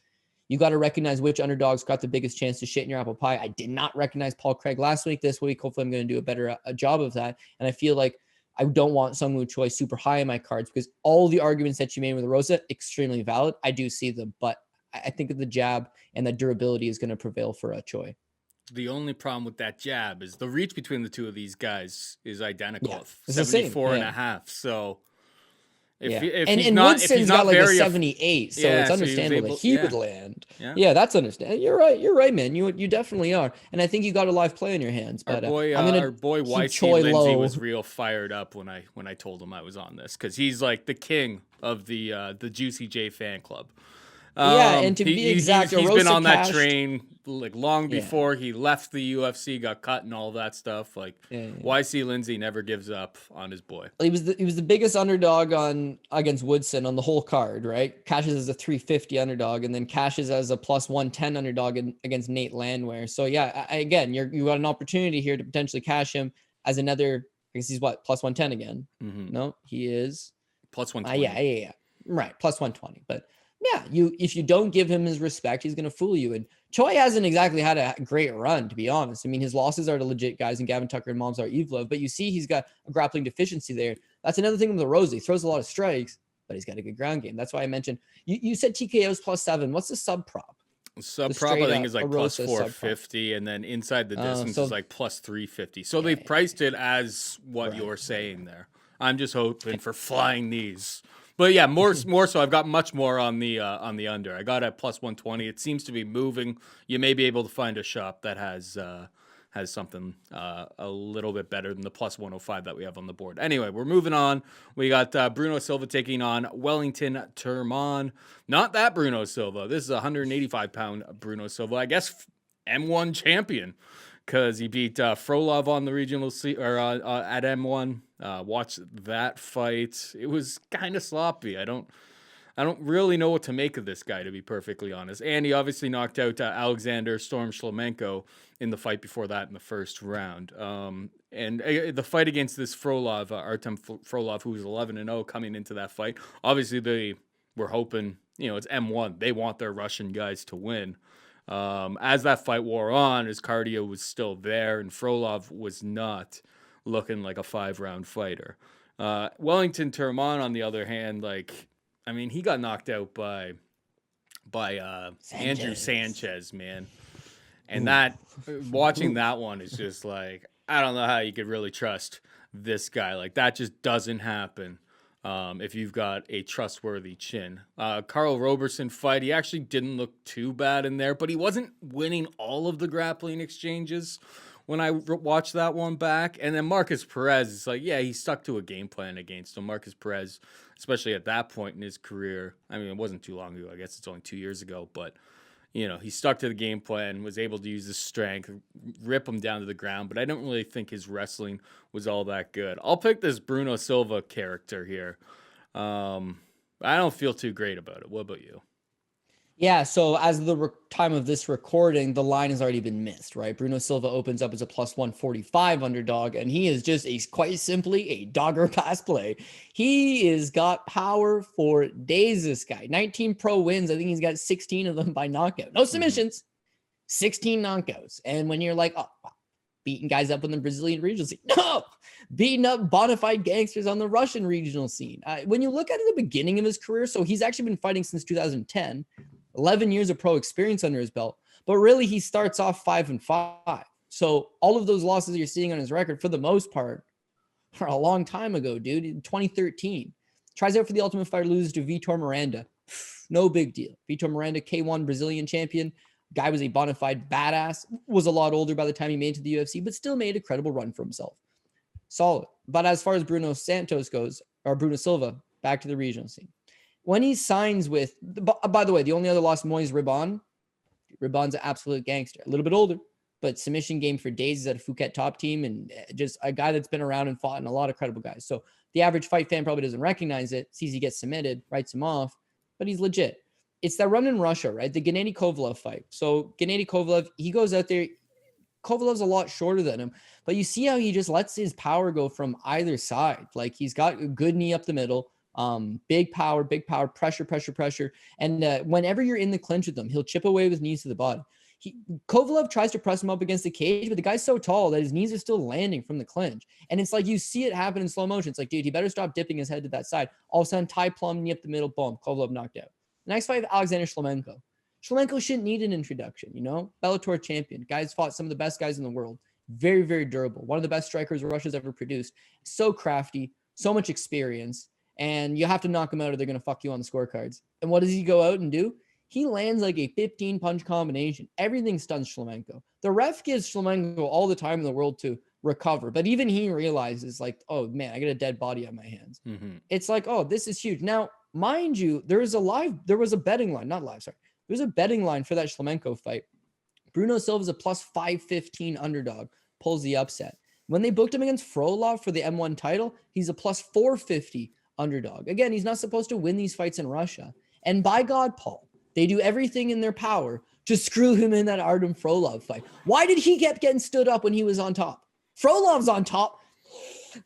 you got to recognize which underdogs got the biggest chance to shit in your apple pie. I did not recognize Paul Craig last week. This week, hopefully I'm going to do a better job of that. And I feel like I don't want Sungwoo Choi super high in my cards because all the arguments that you made with Erosa, extremely valid. I do see them, but I think that the jab and the durability is going to prevail for Choi. The only problem with that jab is the reach between the two of these guys is identical. Yeah, it's 74 and a half. So if he's not, Woodson's got like a 78, so it's understandable that he would land. Yeah, that's understandable. You're right, man. You definitely are. And I think you got a live play in your hands. But our boy YC Lindsay was real fired up when I told him I was on this because he's like the king of the Juicy J fan club. And to be exact, he's been on that train like long before he left the UFC, got cut and all that stuff. Like YC Lindsay never gives up on his boy. He was the biggest underdog against Woodson on the whole card, right? Cashes as a 350 underdog, and then cashes as a plus 110 underdog against Nate Landwehr. So yeah, again, you got an opportunity here to potentially cash him as another. I guess he's what, plus 110 again? Mm-hmm. No, he is plus 120. Yeah, right, plus 120, but. Yeah, if you don't give him his respect, he's going to fool you. And Choi hasn't exactly had a great run, to be honest. I mean, his losses are to legit guys, and Gavin Tucker and Momsar Evlov, but you see he's got a grappling deficiency there. That's another thing with the Rose. He throws a lot of strikes, but he's got a good ground game. That's why I mentioned, you said TKO's plus 7. What's the sub prop? Sub prop, I think, is like plus 450, and then inside the distance is like plus 350. So they've priced it as what you're saying there. I'm just hoping for flying knees. But yeah, more so. I've got much more on the under. I got at plus 120. It seems to be moving. You may be able to find a shop that has something a little bit better than the plus 105 that we have on the board. Anyway, we're moving on. We got Bruno Silva taking on Wellington Turman. Not that Bruno Silva. This is a 185-pound Bruno Silva. I guess M1 champion because he beat Frolov on the regional at M1. Watch that fight. It was kind of sloppy. I don't really know what to make of this guy, to be perfectly honest. And he obviously knocked out Alexander Storm Shlemenko in the fight before that in the first round. And the fight against this Frolov, Artem Frolov, who was 11-0 coming into that fight. Obviously, they were hoping, it's M1. They want their Russian guys to win. As that fight wore on, his cardio was still there, and Frolov was not looking like a 5-round fighter. Wellington Turman, on the other hand, he got knocked out by Andrew Sanchez, man. And watching that one is just like, I don't know how you could really trust this guy. Like, that just doesn't happen if you've got a trustworthy chin. Carl Roberson fight, he actually didn't look too bad in there, but he wasn't winning all of the grappling exchanges. when I watched that one back. And then Marcus Perez is like, yeah, he stuck to a game plan against him. Marcus Perez, especially at that point in his career. I mean, it wasn't too long ago. I guess it's only 2 years ago, but he stuck to the game plan, was able to use his strength, rip him down to the ground, but I don't really think his wrestling was all that good. I'll pick this Bruno Silva character here. I don't feel too great about it. What about you? Yeah, so as the time of this recording, the line has already been missed, right? Bruno Silva opens up as a plus 145 underdog, and he is just quite simply a dogger pass play. He is got power for days, this guy. 19 pro wins. I think he's got 16 of them by knockout. No submissions, 16 knockouts. And when you're like, oh, beating guys up in the Brazilian regional scene. No, beating up bona fide gangsters on the Russian regional scene. When you look at the beginning of his career, so he's actually been fighting since 2010. 11 years of pro experience under his belt, but really he starts off 5-5. So all of those losses you're seeing on his record, for the most part, are a long time ago, dude. In 2013, tries out for the Ultimate Fighter, loses to Vitor Miranda. No big deal. Vitor Miranda, K1 Brazilian champion. Guy was a bona fide badass. Was a lot older by the time he made it to the UFC, but still made a credible run for himself. Solid. But as far as Bruno Silva, back to the regional scene. When he signs with, by the way, the only other loss Moise Ribon. Ribon's an absolute gangster. A little bit older, but submission game for days. He's at a Phuket top team and just a guy that's been around and fought in a lot of credible guys. So the average fight fan probably doesn't recognize it, sees he gets submitted, writes him off, but he's legit. It's that run in Russia, right? The Gennady Kovalev fight. So Gennady Kovalev, he goes out there. Kovalev's a lot shorter than him, but you see how he just lets his power go from either side. Like he's got a good knee up the middle. Big power, pressure. And whenever you're in the clinch with him, he'll chip away with knees to the body. Kovalev tries to press him up against the cage, but the guy's so tall that his knees are still landing from the clinch. And it's like you see it happen in slow motion. It's like, dude, he better stop dipping his head to that side. All of a sudden, tie plumb, knee up the middle, boom, Kovalev knocked out. The next fight, Alexander Shlemenko. Shlemenko shouldn't need an introduction, Bellator champion. Guy's fought some of the best guys in the world. Very, very durable. One of the best strikers Russia's ever produced. So crafty, so much experience. And you have to knock him out or they're going to fuck you on the scorecards. And what does he go out and do? He lands like a 15-punch combination. Everything stuns Shlemenko. The ref gives Shlemenko all the time in the world to recover. But even he realizes like, oh, man, I got a dead body on my hands. Mm-hmm. It's like, oh, this is huge. Now, mind you, there was a betting line. Not live, sorry. There's a betting line for that Shlemenko fight. Bruno Silva's a plus 515 underdog. Pulls the upset. When they booked him against Frolov for the M1 title, he's a plus 450 underdog. Again, he's not supposed to win these fights in Russia. And by God, Paul, they do everything in their power to screw him in that Artem Frolov fight. Why did he keep getting stood up when he was on top? Frolov's on top.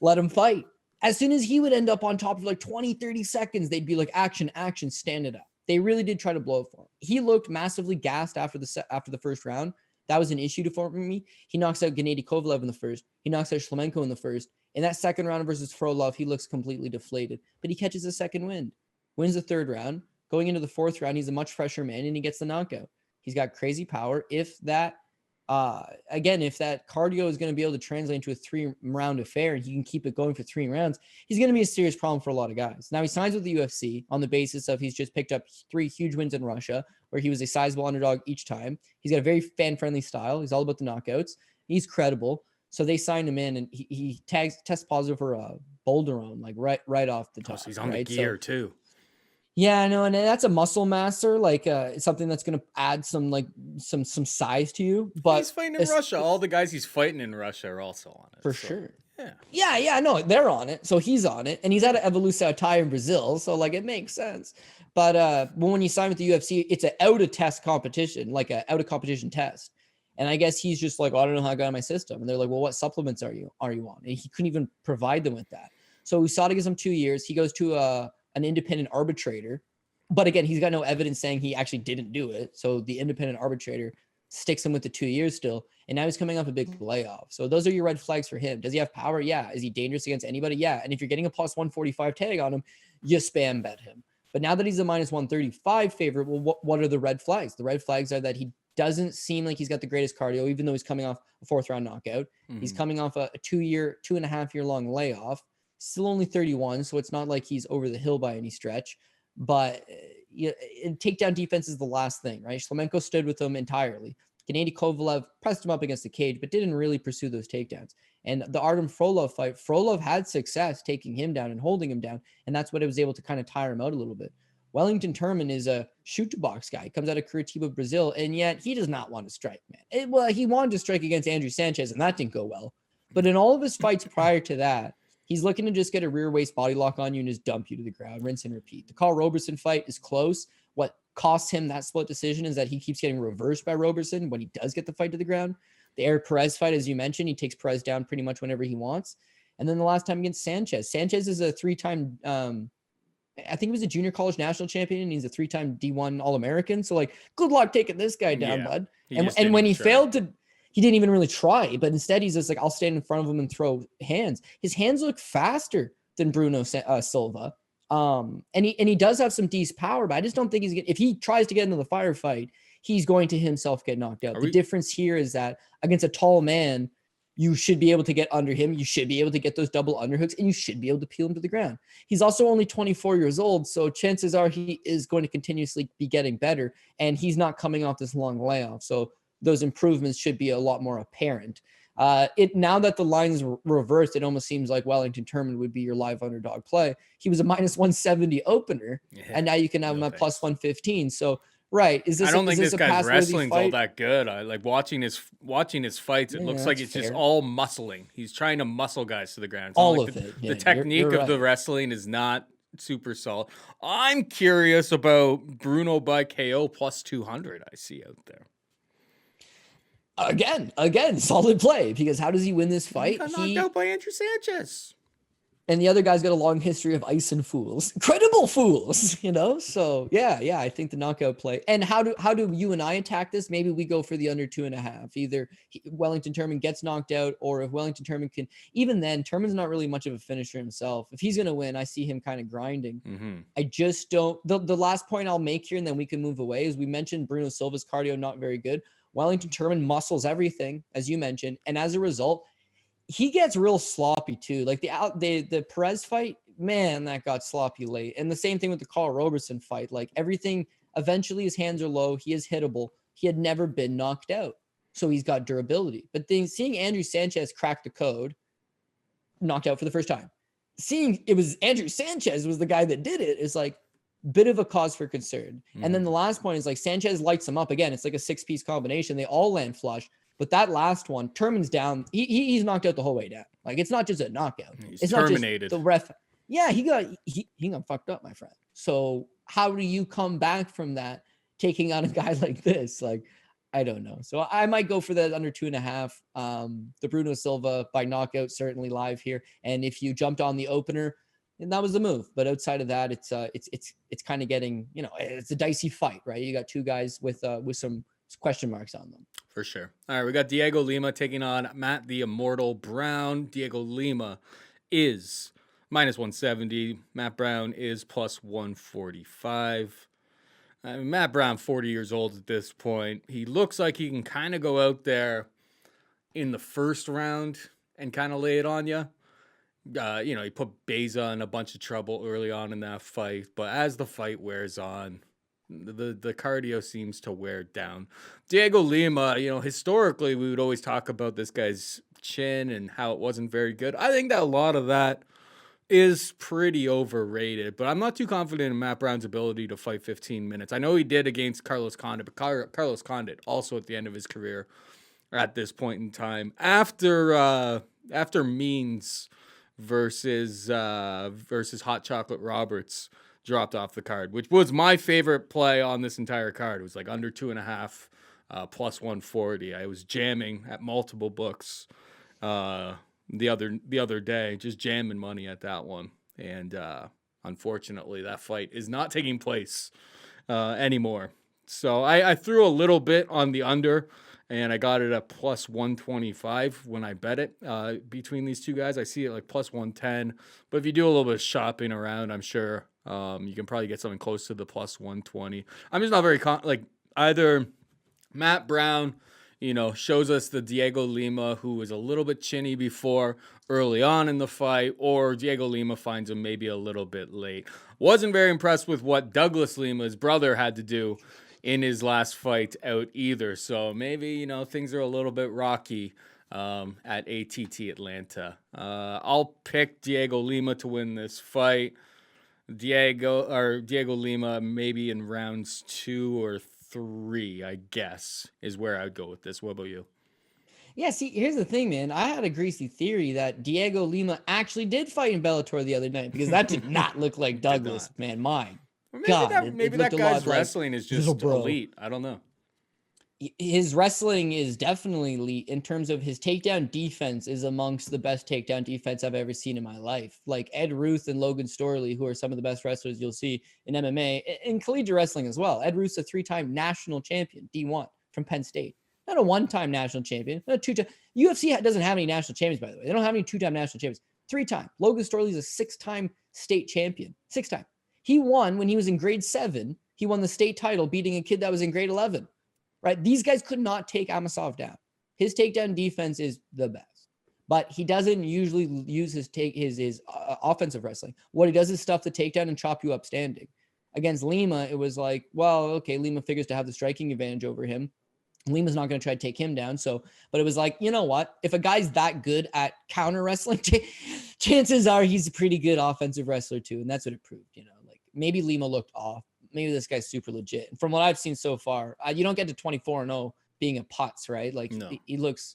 Let him fight. As soon as he would end up on top for like 20, 30 seconds, they'd be like, action, stand it up. They really did try to blow it for him. He looked massively gassed after the first round. That was an issue for me. He knocks out Gennady Kovalev in the first. He knocks out Shlemenko in the first. In that second round versus Frolov, he looks completely deflated. But he catches a second wind. Wins the third round. Going into the fourth round, he's a much fresher man, and he gets the knockout. He's got crazy power. If that cardio is going to be able to translate into a 3-round affair, and he can keep it going for 3 rounds, he's going to be a serious problem for a lot of guys. Now, he signs with the UFC on the basis of he's just picked up 3 huge wins in Russia, where he was a sizable underdog each time. He's got a very fan-friendly style. He's all about the knockouts. He's credible. So they signed him in, and he tests positive for Bolderone, like right off the top. So he's on the gear too. Yeah, I know, and that's a muscle masser, like something that's going to add some size to you. But he's fighting in Russia. All the guys he's fighting in Russia are also on it. For sure. Yeah, no, they're on it. So he's on it, and he's at Evolução Thai in Brazil, so like it makes sense. But when you sign with the UFC, it's an out-of-test competition, like an out-of-competition test. And I guess he's just like, oh, I don't know how I got in my system. And they're like, well, what supplements are you on? And he couldn't even provide them with that. So USADA gives him 2 years. He goes to an independent arbitrator. But again, he's got no evidence saying he actually didn't do it. So the independent arbitrator sticks him with the 2 years still. And now he's coming off a big layoff. So those are your red flags for him. Does he have power? Yeah. Is he dangerous against anybody? Yeah. And if you're getting a plus 145 tag on him, you spam bet him. But now that he's a minus 135 favorite, well, what are the red flags? The red flags are that he doesn't seem like he's got the greatest cardio, even though he's coming off a 4th-round knockout. Mm-hmm. He's coming off a 2.5-year-long layoff. Still only 31, so it's not like he's over the hill by any stretch. But takedown defense is the last thing, right? Shlemenko stood with him entirely. Gennady Kovalev pressed him up against the cage, but didn't really pursue those takedowns. And the Artem Frolov fight, Frolov had success taking him down and holding him down, and that's what it was able to kind of tire him out a little bit. Wellington Turman is a shoot-to-box guy. He comes out of Curitiba, Brazil, and yet he does not want to strike, man. He wanted to strike against Andrew Sanchez, and that didn't go well. But in all of his fights prior to that, he's looking to just get a rear waist body lock on you and just dump you to the ground, rinse and repeat. The Carl Roberson fight is close. What costs him that split decision is that he keeps getting reversed by Roberson when he does get the fight to the ground. The Eric Perez fight, as you mentioned, he takes Perez down pretty much whenever he wants. And then the last time against Sanchez. Sanchez is a three-time, I think he was a junior college national champion, and he's a three-time D1 All-American. So, like, good luck taking this guy down, bud. And when he failed to, he didn't even really try, but instead he's just like, I'll stand in front of him and throw hands. His hands look faster than Bruno Silva. And he does have some decent power, but I just don't think if he tries to get into the firefight, he's going to himself get knocked out. The difference here is that against a tall man, you should be able to get under him. You should be able to get those double underhooks, and you should be able to peel him to the ground. He's also only 24 years old, so chances are he is going to continuously be getting better, and he's not coming off this long layoff. So those improvements should be a lot more apparent. Now that the line is reversed, it almost seems like Wellington Turman would be your live underdog play. He was a minus 170 opener, and now you can have him at plus 115. So, right. I don't think this guy's wrestling's all that good. I like watching his fights. It looks like it's just all muscling. He's trying to muscle guys to the ground. All of it. The technique of the wrestling is not super solid. I'm curious about Bruno by KO plus 200 I see out there. Again, solid play, because how does he win this fight? He got knocked out by Andrew Sanchez. And the other guy's got a long history of ice and fools. Credible fools, So yeah, I think the knockout play. And how do you and I attack this? Maybe we go for the under 2.5. Either Wellington Turman gets knocked out, or if Wellington Turman can, even then, Turman's not really much of a finisher himself. If he's going to win, I see him kind of grinding. Mm-hmm. I just don't. The last point I'll make here, and then we can move away, is we mentioned Bruno Silva's cardio not very good. Wellington Turman muscles everything, as you mentioned, and as a result, he gets real sloppy too. Like the Perez fight, man, that got sloppy late. And the same thing with the Carl Roberson fight. Like everything, eventually his hands are low. He is hittable. He had never been knocked out, so he's got durability. But then seeing Andrew Sanchez crack the code, knocked out for the first time, seeing it was Andrew Sanchez was the guy that did it, is like bit of a cause for concern. And then the last point is like Sanchez lights him up again. It's like a 6-piece combination. They all land flush. But that last one, Turman's down. He's knocked out the whole way down. Like, it's not just a knockout. It's terminated. Not just the ref. Yeah, he got fucked up, my friend. So how do you come back from that, taking on a guy like this? Like, I don't know. So I might go for that under 2.5. The Bruno Silva by knockout, certainly live here. And if you jumped on the opener, and that was the move. But outside of that, it's kind of getting, it's a dicey fight, right? You got two guys with some question marks on them. For sure. All right, we got Diego Lima taking on Matt the Immortal Brown. Diego Lima is minus 170. Matt Brown is plus 145. Matt Brown, 40 years old at this point. He looks like he can kind of go out there in the first round and kind of lay it on you. He put Beza in a bunch of trouble early on in that fight, but as the fight wears on, the cardio seems to wear down. Diego Lima, historically we would always talk about this guy's chin and how it wasn't very good. I think that a lot of that is pretty overrated, but I'm not too confident in Matt Brown's ability to fight 15 minutes. I know he did against Carlos Condit, but Carlos Condit also at the end of his career at this point in time. After Means versus Hot Chocolate Roberts dropped off the card, which was my favorite play on this entire card. It was like under 2.5, plus 140. I was jamming at multiple books the other day, just jamming money at that one. And unfortunately, that fight is not taking place anymore. So I threw a little bit on the under, and I got it at plus 125 when I bet it between these two guys. I see it like plus 110. But if you do a little bit of shopping around, I'm sure you can probably get something close to the plus 120. I'm just not very either Matt Brown, shows us the Diego Lima who was a little bit chinny before early on in the fight, or Diego Lima finds him maybe a little bit late. Wasn't very impressed with what Douglas Lima's brother had to do in his last fight out either. So maybe, things are a little bit rocky at ATT Atlanta. I'll pick Diego Lima to win this fight. Diego Lima maybe in rounds 2 or 3, I guess, is where I'd go with this. What about you? Yeah, see, here's the thing, man. I had a greasy theory that Diego Lima actually did fight in Bellator the other night because that did not look like Douglas, man. My Or God, it maybe looked that a lot guy's like wrestling is little just bro. elite. I don't know. His wrestling is definitely elite in terms of his takedown defense is amongst the best takedown defense I've ever seen in my life. Like Ed Ruth and Logan Storley, who are some of the best wrestlers you'll see in MMA and collegiate wrestling as well. Ed Ruth's a 3-time national champion, D1 from Penn State. Not a 1-time national champion, not a 2-time. UFC doesn't have any national champions, by the way. They don't have any 2-time national champions. 3-time. Logan Storley's a 6-time state champion. 6-time. He won when he was in grade 7. He won the state title, beating a kid that was in grade 11. Right? These guys could not take Amasov down. His takedown defense is the best, but he doesn't usually use his offensive wrestling. What he does is stuff the takedown and chop you up standing. Against Lima, it was like, well, okay, Lima figures to have the striking advantage over him. Lima's not going to try to take him down. But it was like, you know what? If a guy's that good at counter wrestling, chances are he's a pretty good offensive wrestler too. And that's what it proved, like maybe Lima looked off. Maybe this guy's super legit. And from what I've seen so far, you don't get to 24-0 being a putz, right? Like no. he looks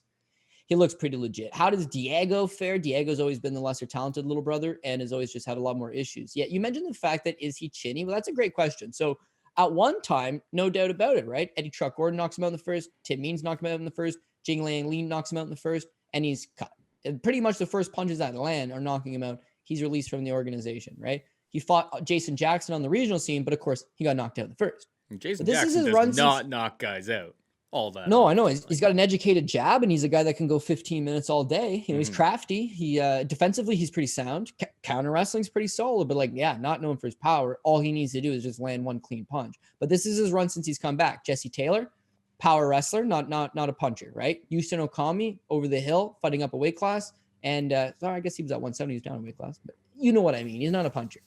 pretty legit. How does Diego fare? Diego's always been the lesser talented little brother and has always just had a lot more issues. Yet you mentioned the fact that is he chinny? Well, that's a great question. So at one time, no doubt about it, right? Eddie Truck Gordon knocks him out in the first. Tim Means knocked him out in the first. Jing Liang Li knocks him out in the first. And he's cut. And pretty much the first punches that land are knocking him out. He's released from the organization, right? He fought Jason Jackson on the regional scene, but of course, he got knocked out in the first. Jason Jackson does not knock guys out all that. No, I know. He's got an educated jab, and he's a guy that can go 15 minutes all day. He's crafty. He defensively, he's pretty sound. Counter wrestling's pretty solid, but not known for his power. All he needs to do is just land one clean punch. But this is his run since he's come back. Jesse Taylor, power wrestler, not a puncher, right? Houston Okami, over the hill, fighting up a weight class. And I guess he was at 170. He's down a weight class, but you know what I mean. He's not a puncher.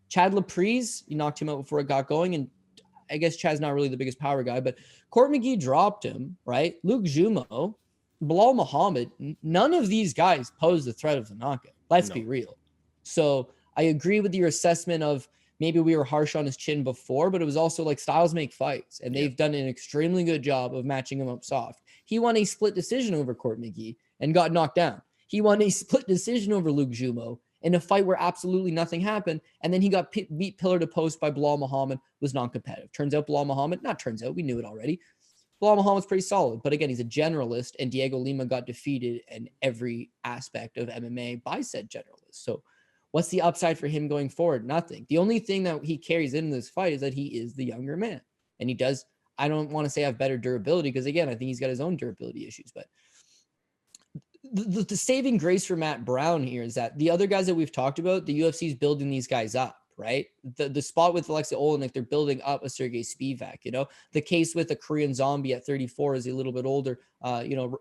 Chad Laprise, you knocked him out before it got going, and I guess Chad's not really the biggest power guy, but Court McGee dropped him, right? Luke Jumo, Bilal Muhammad, none of these guys pose the threat of the knockout. Let's be real. So I agree with your assessment of maybe we were harsh on his chin before, but it was also like styles make fights, and they've done an extremely good job of matching him up soft. He won a split decision over Court McGee and got knocked down. He won a split decision over Luke Jumo in a fight where absolutely nothing happened. And then he got beat pillar to post by Bilal Muhammad, was non-competitive. Turns out we knew it already. Bilal Muhammad's pretty solid, but again, he's a generalist, and Diego Lima got defeated in every aspect of MMA by said generalist. So what's the upside for him going forward? Nothing. The only thing that he carries in this fight is that he is the younger man. And he does, I don't want to say have better durability, because again, I think he's got his own durability issues, but the saving grace for Matt Brown here is that the other guys that we've talked about, the UFC is building these guys up, right? The spot with Alexei Oleinik, they're building up a Sergey Spivak, the case with a Korean zombie at 34 is a little bit older,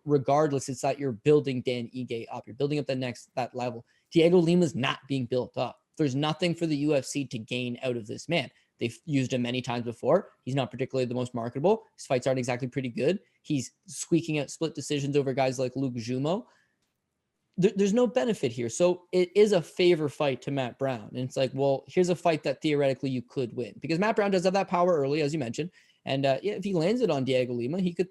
regardless, it's that you're building Dan Ige up. You're building up that level. Diego Lima's not being built up. There's nothing for the UFC to gain out of this man. They've used him many times before. He's not particularly the most marketable. His fights aren't exactly pretty good. He's squeaking out split decisions over guys like Luke Jumo. There's no benefit here. So it is a favor fight to Matt Brown. And it's like, well, here's a fight that theoretically you could win, because Matt Brown does have that power early, as you mentioned. And if he lands it on Diego Lima, he could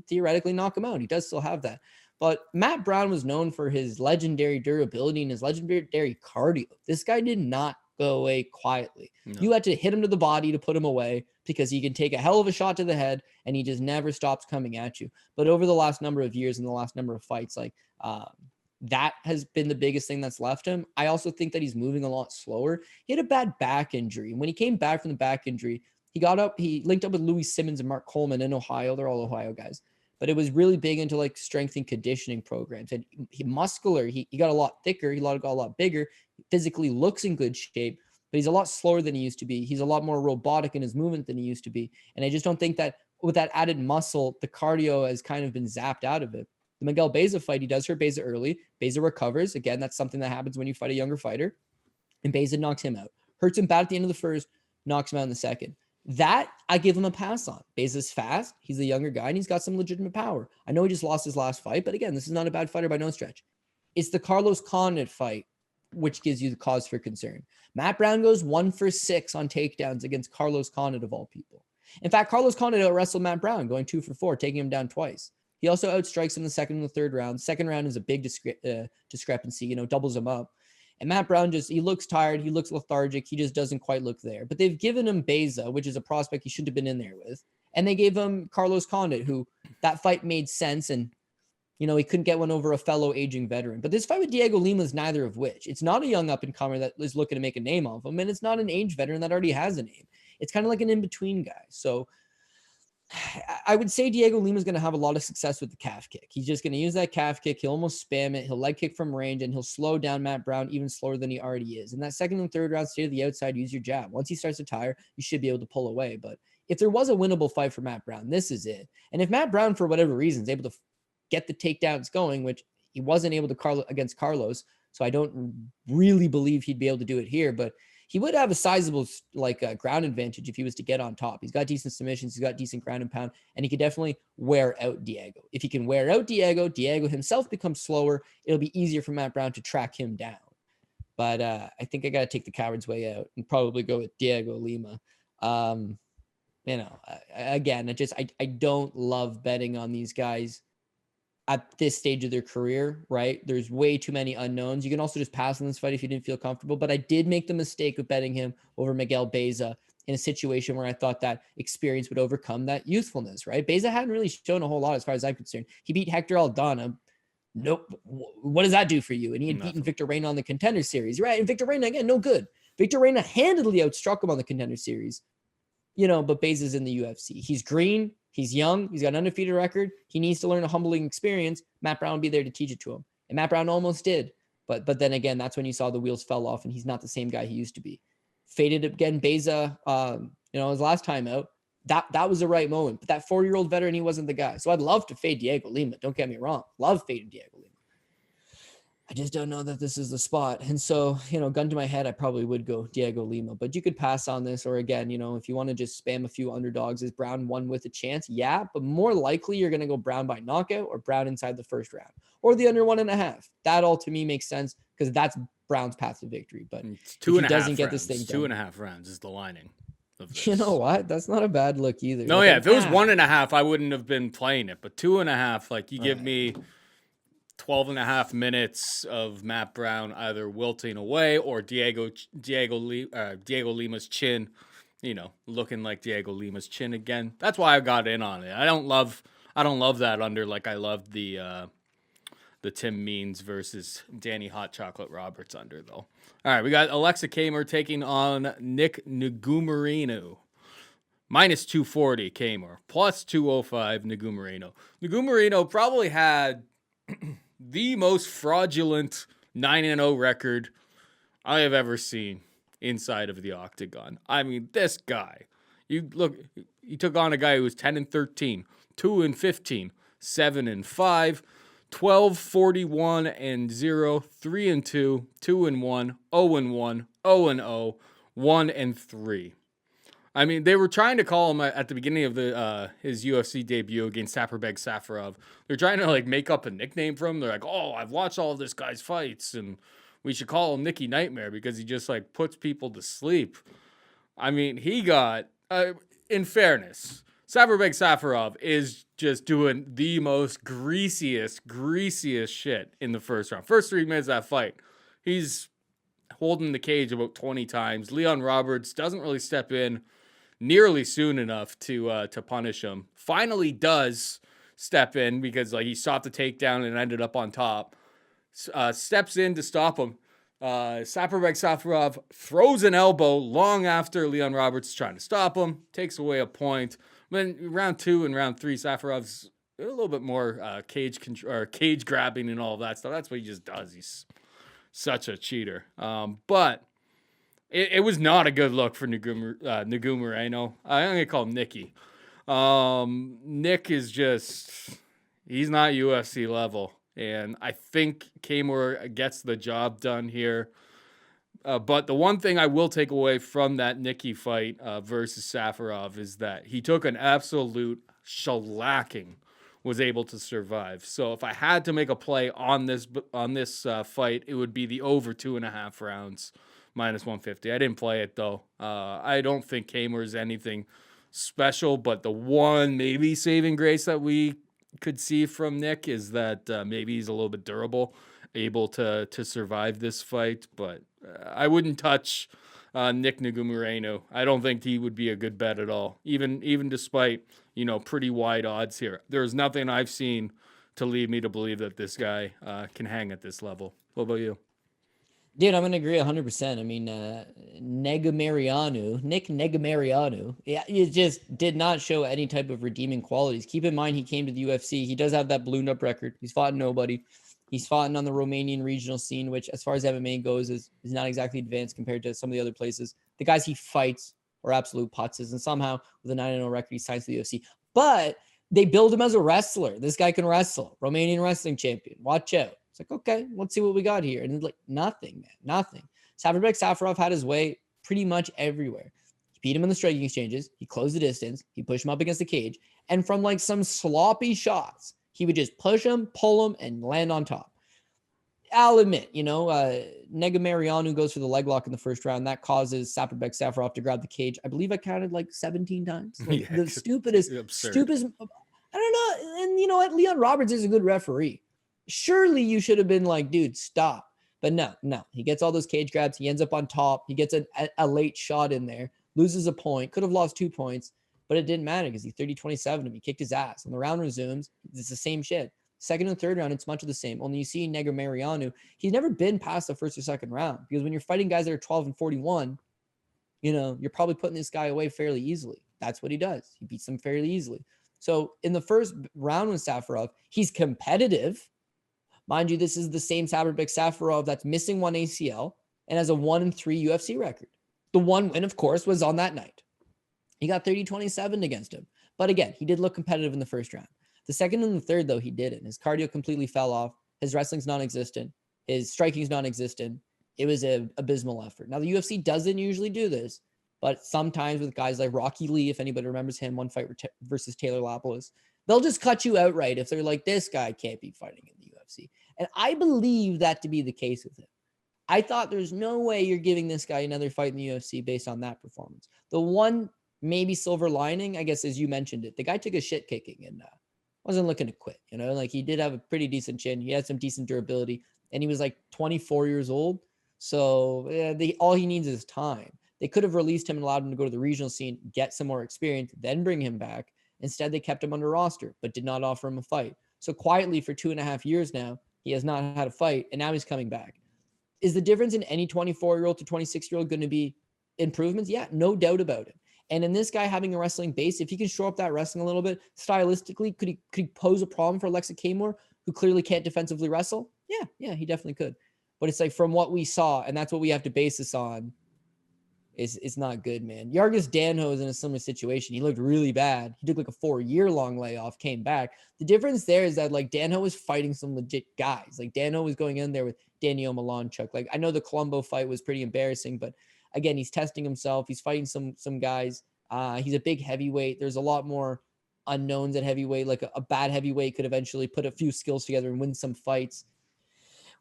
theoretically knock him out. He does still have that. But Matt Brown was known for his legendary durability and his legendary cardio. This guy did not go away quietly. No. You had to hit him to the body to put him away, because he can take a hell of a shot to the head and he just never stops coming at you. But over the last number of years and the last number of fights, that has been the biggest thing that's left him. I also think that he's moving a lot slower. He had a bad back injury. And when he came back from the back injury, he linked up with Louis Simmons and Mark Coleman in Ohio. They're all Ohio guys. But it was really big into strength and conditioning programs. And he got a lot thicker. He got a lot bigger. He physically looks in good shape, but he's a lot slower than he used to be. He's a lot more robotic in his movement than he used to be. And I just don't think that with that added muscle, the cardio has kind of been zapped out of it. The Miguel Beza fight, he does hurt Beza early. Beza recovers. Again, that's something that happens when you fight a younger fighter. And Beza knocks him out. Hurts him bad at the end of the first, knocks him out in the second. That I give him a pass on. Beza's fast. He's a younger guy, and he's got some legitimate power. I know he just lost his last fight, but again, this is not a bad fighter by no stretch. It's the Carlos Condit fight which gives you the cause for concern. Matt Brown goes 1 for 6 on takedowns against Carlos Condit of all people. In fact, Carlos Condit out-wrestled Matt Brown, going 2 for 4, taking him down twice. He also outstrikes him in the second and the third round. Second round is a big discrepancy, doubles him up. And Matt Brown he looks tired. He looks lethargic. He just doesn't quite look there. But they've given him Beza, which is a prospect he shouldn't have been in there with. And they gave him Carlos Condit, who that fight made sense. And, he couldn't get one over a fellow aging veteran. But this fight with Diego Lima is neither of which. It's not a young up-and-comer that is looking to make a name off him. And it's not an aged veteran that already has a name. It's kind of like an in-between guy. So I would say Diego Lima is going to have a lot of success with the calf kick. He's just going to use that calf kick. He'll almost spam it. He'll leg kick from range, and he'll slow down Matt Brown even slower than he already is. In that second and third round, stay to the outside, use your jab. Once he starts to tire, you should be able to pull away. But if there was a winnable fight for Matt Brown, this is it. And if Matt Brown, for whatever reason, is able to get the takedowns going, which he wasn't able to against Carlos, so I don't really believe he'd be able to do it here, but he would have a sizable ground advantage if he was to get on top. He's got decent submissions. He's got decent ground and pound, and he could definitely wear out Diego. If he can wear out Diego himself becomes slower. It'll be easier for Matt Brown to track him down. But I think I got to take the coward's way out and probably go with Diego Lima. Again, I don't love betting on these guys at this stage of their career, right? There's way too many unknowns. You can also just pass on this fight if you didn't feel comfortable, but I did make the mistake of betting him over Miguel Beza in a situation where I thought that experience would overcome that youthfulness, right? Beza hadn't really shown a whole lot as far as I'm concerned. He beat Hector Aldana. Nope. What does that do for you? And he had beaten Victor Reina on the Contender Series, right? And Victor Reina, again, no good. Victor Reina handedly outstruck him on the Contender Series, but Beza's in the UFC. He's green. He's young. He's got an undefeated record. He needs to learn a humbling experience. Matt Brown will be there to teach it to him. And Matt Brown almost did. But then again, that's when you saw the wheels fell off and he's not the same guy he used to be. Faded again, Beza, his last time out. That was the right moment. But that 40-year-old veteran, he wasn't the guy. So I'd love to fade Diego Lima. Don't get me wrong. Love fading Diego Lima. I just don't know that this is the spot. And so, gun to my head, I probably would go Diego Lima, but you could pass on this. Or again, if you want to just spam a few underdogs, is Brown one with a chance? Yeah, but more likely you're going to go Brown by knockout or Brown inside the first round or the under 1.5. That all to me makes sense because that's Brown's path to victory. But it's 2.5 doesn't get rounds. this thing done, 2.5 rounds is the lining. You know what? That's not a bad look either. No, if it was 1.5, I wouldn't have been playing it. But 2.5, you give me 12.5 minutes of Matt Brown either wilting away or Diego Lima's chin, looking like Diego Lima's chin again. That's why I got in on it. I don't love that under like I loved the Tim Means versus Danny Hot Chocolate Roberts under though. All right, we got Alexa Camur taking on Nick Negumereanu. Minus 240 Camur, plus 205 Negumereanu. Negumereanu probably had the most fraudulent 9-0 record I have ever seen inside of the octagon. I mean, this guy, he took on a guy who was 10-13, 2-15, 7-5, 12-41-0, 3-2, 2-1, 0-1, 0-0, 1-3. I mean, they were trying to call him at the beginning of his UFC debut against Saparbeg Safarov. They're trying to make up a nickname for him. They're like, "Oh, I've watched all of this guy's fights, and we should call him Nicky Nightmare because he just puts people to sleep." I mean, he got. In fairness, Saparbeg Safarov is just doing the most greasiest shit in the first round. First 3 minutes of that fight, he's holding the cage about 20 times. Leon Roberts doesn't really step in nearly soon enough to punish him. Finally does step in because he stopped the takedown and ended up on top. Steps in to stop him. Saparbeg Safarov throws an elbow long after Leon Roberts is trying to stop him. Takes away a point. Then round 2 and round 3, Safarov's a little bit more cage grabbing and all of that stuff. That's what he just does. He's such a cheater. But it was not a good look for Negumereanu. I'm going to call him Nicky. Nick is he's not UFC level. And I think Camur gets the job done here. But the one thing I will take away from that Nikki fight versus Safarov is that he took an absolute shellacking, was able to survive. So if I had to make a play on this fight, it would be the over 2.5 rounds, -150. I didn't play it though. I don't think Camur is anything special, but the one maybe saving grace that we could see from Nick is that maybe he's a little bit durable, able to survive this fight. But I wouldn't touch Nick Negumereanu. I don't think he would be a good bet at all, even despite pretty wide odds here. There's nothing I've seen to lead me to believe that this guy can hang at this level. What about you? Dude, I'm going to agree 100%. I mean, Nick Negumereanu, yeah, he just did not show any type of redeeming qualities. Keep in mind, he came to the UFC. He does have that ballooned up record. He's fought nobody. He's fought on the Romanian regional scene, which as far as MMA goes is not exactly advanced compared to some of the other places. The guys he fights are absolute putzes, and somehow with a 9-0 record, he signs to the UFC. But they build him as a wrestler. This guy can wrestle. Romanian wrestling champion. Watch out. It's like, okay, let's see what we got here. And like, nothing, man, nothing. Spivak Safarov had his way pretty much everywhere. He beat him in the striking exchanges. He closed the distance. He pushed him up against the cage. And from like some sloppy shots, he would just push him, pull him, and land on top. I'll admit, Negumereanu goes for the leg lock in the first round. That causes Spivak Safarov to grab the cage. I believe I counted like 17 times. Like the stupidest. I don't know. And you know what? Leon Roberts is a good referee. Surely you should have been like, dude, stop. But no. He gets all those cage grabs. He ends up on top. He gets a late shot in there, loses a point, could have lost 2 points, but it didn't matter because he 30-27 him. He kicked his ass. When the round resumes, it's the same shit. Second and third round, it's much of the same. Only you see Negumereanu, he's never been past the first or second round because when you're fighting guys that are 12-41, you're probably putting this guy away fairly easily. That's what he does. He beats them fairly easily. So in the first round with Safarov, he's competitive. Mind you, this is the same Spivak Safarov that's missing one ACL and has a 1-3 UFC record. The one win, of course, was on that night. He got 30-27 against him. But again, he did look competitive in the first round. The second and the third, though, he didn't. His cardio completely fell off. His wrestling's non-existent. His striking's non-existent. It was an abysmal effort. Now, the UFC doesn't usually do this, but sometimes with guys like Rocky Lee, if anybody remembers him, one fight versus Taylor Lapalus, they'll just cut you outright if they're like, this guy can't be fighting in the UFC. And I believe that to be the case with him. I thought there's no way you're giving this guy another fight in the UFC based on that performance. The one maybe silver lining, I guess, as you mentioned it, the guy took a shit kicking and wasn't looking to quit. Like he did have a pretty decent chin. He had some decent durability, and he was like 24 years old. So all he needs is time. They could have released him and allowed him to go to the regional scene, get some more experience, then bring him back. Instead, they kept him under roster, but did not offer him a fight. So quietly for 2.5 years now, he has not had a fight, and now he's coming back. Is the difference in any 24-year-old to 26-year-old going to be improvements? Yeah, no doubt about it. And in this guy having a wrestling base, if he can show up that wrestling a little bit, stylistically, could he pose a problem for Alexa Camur, who clearly can't defensively wrestle? Yeah, he definitely could. But it's like from what we saw, and that's what we have to base this on, is not good, man. Yargis Danho is in a similar situation. He looked really bad. He took like a 4-year-long layoff, came back. The difference there is that like Danho was fighting some legit guys. Like Danho was going in there with Daniel Milanchuk. Like I know the Colombo fight was pretty embarrassing, but again, he's testing himself. He's fighting some guys. He's a big heavyweight. There's a lot more unknowns at heavyweight. Like a bad heavyweight could eventually put a few skills together and win some fights.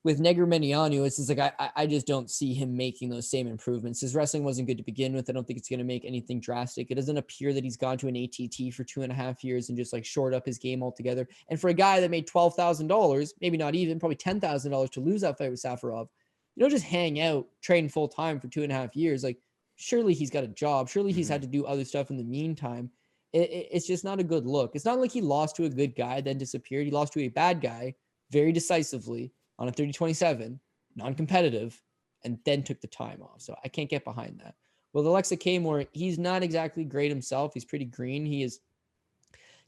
With Negumereanu, it's just like I just don't see him making those same improvements. His wrestling wasn't good to begin with. I don't think it's going to make anything drastic. It doesn't appear that he's gone to an ATT for 2.5 years and just like shored up his game altogether. And for a guy that made $12,000, maybe not even, probably $10,000 to lose that fight with Safarov, you don't just hang out, train full time for 2.5 years. Like surely he's got a job. Surely he's had to do other stuff in the meantime. It's just not a good look. It's not like he lost to a good guy, then disappeared. He lost to a bad guy very decisively on a 30-27, non-competitive, and then took the time off. So I can't get behind that. Well, Alexa Camur, he's not exactly great himself. He's pretty green.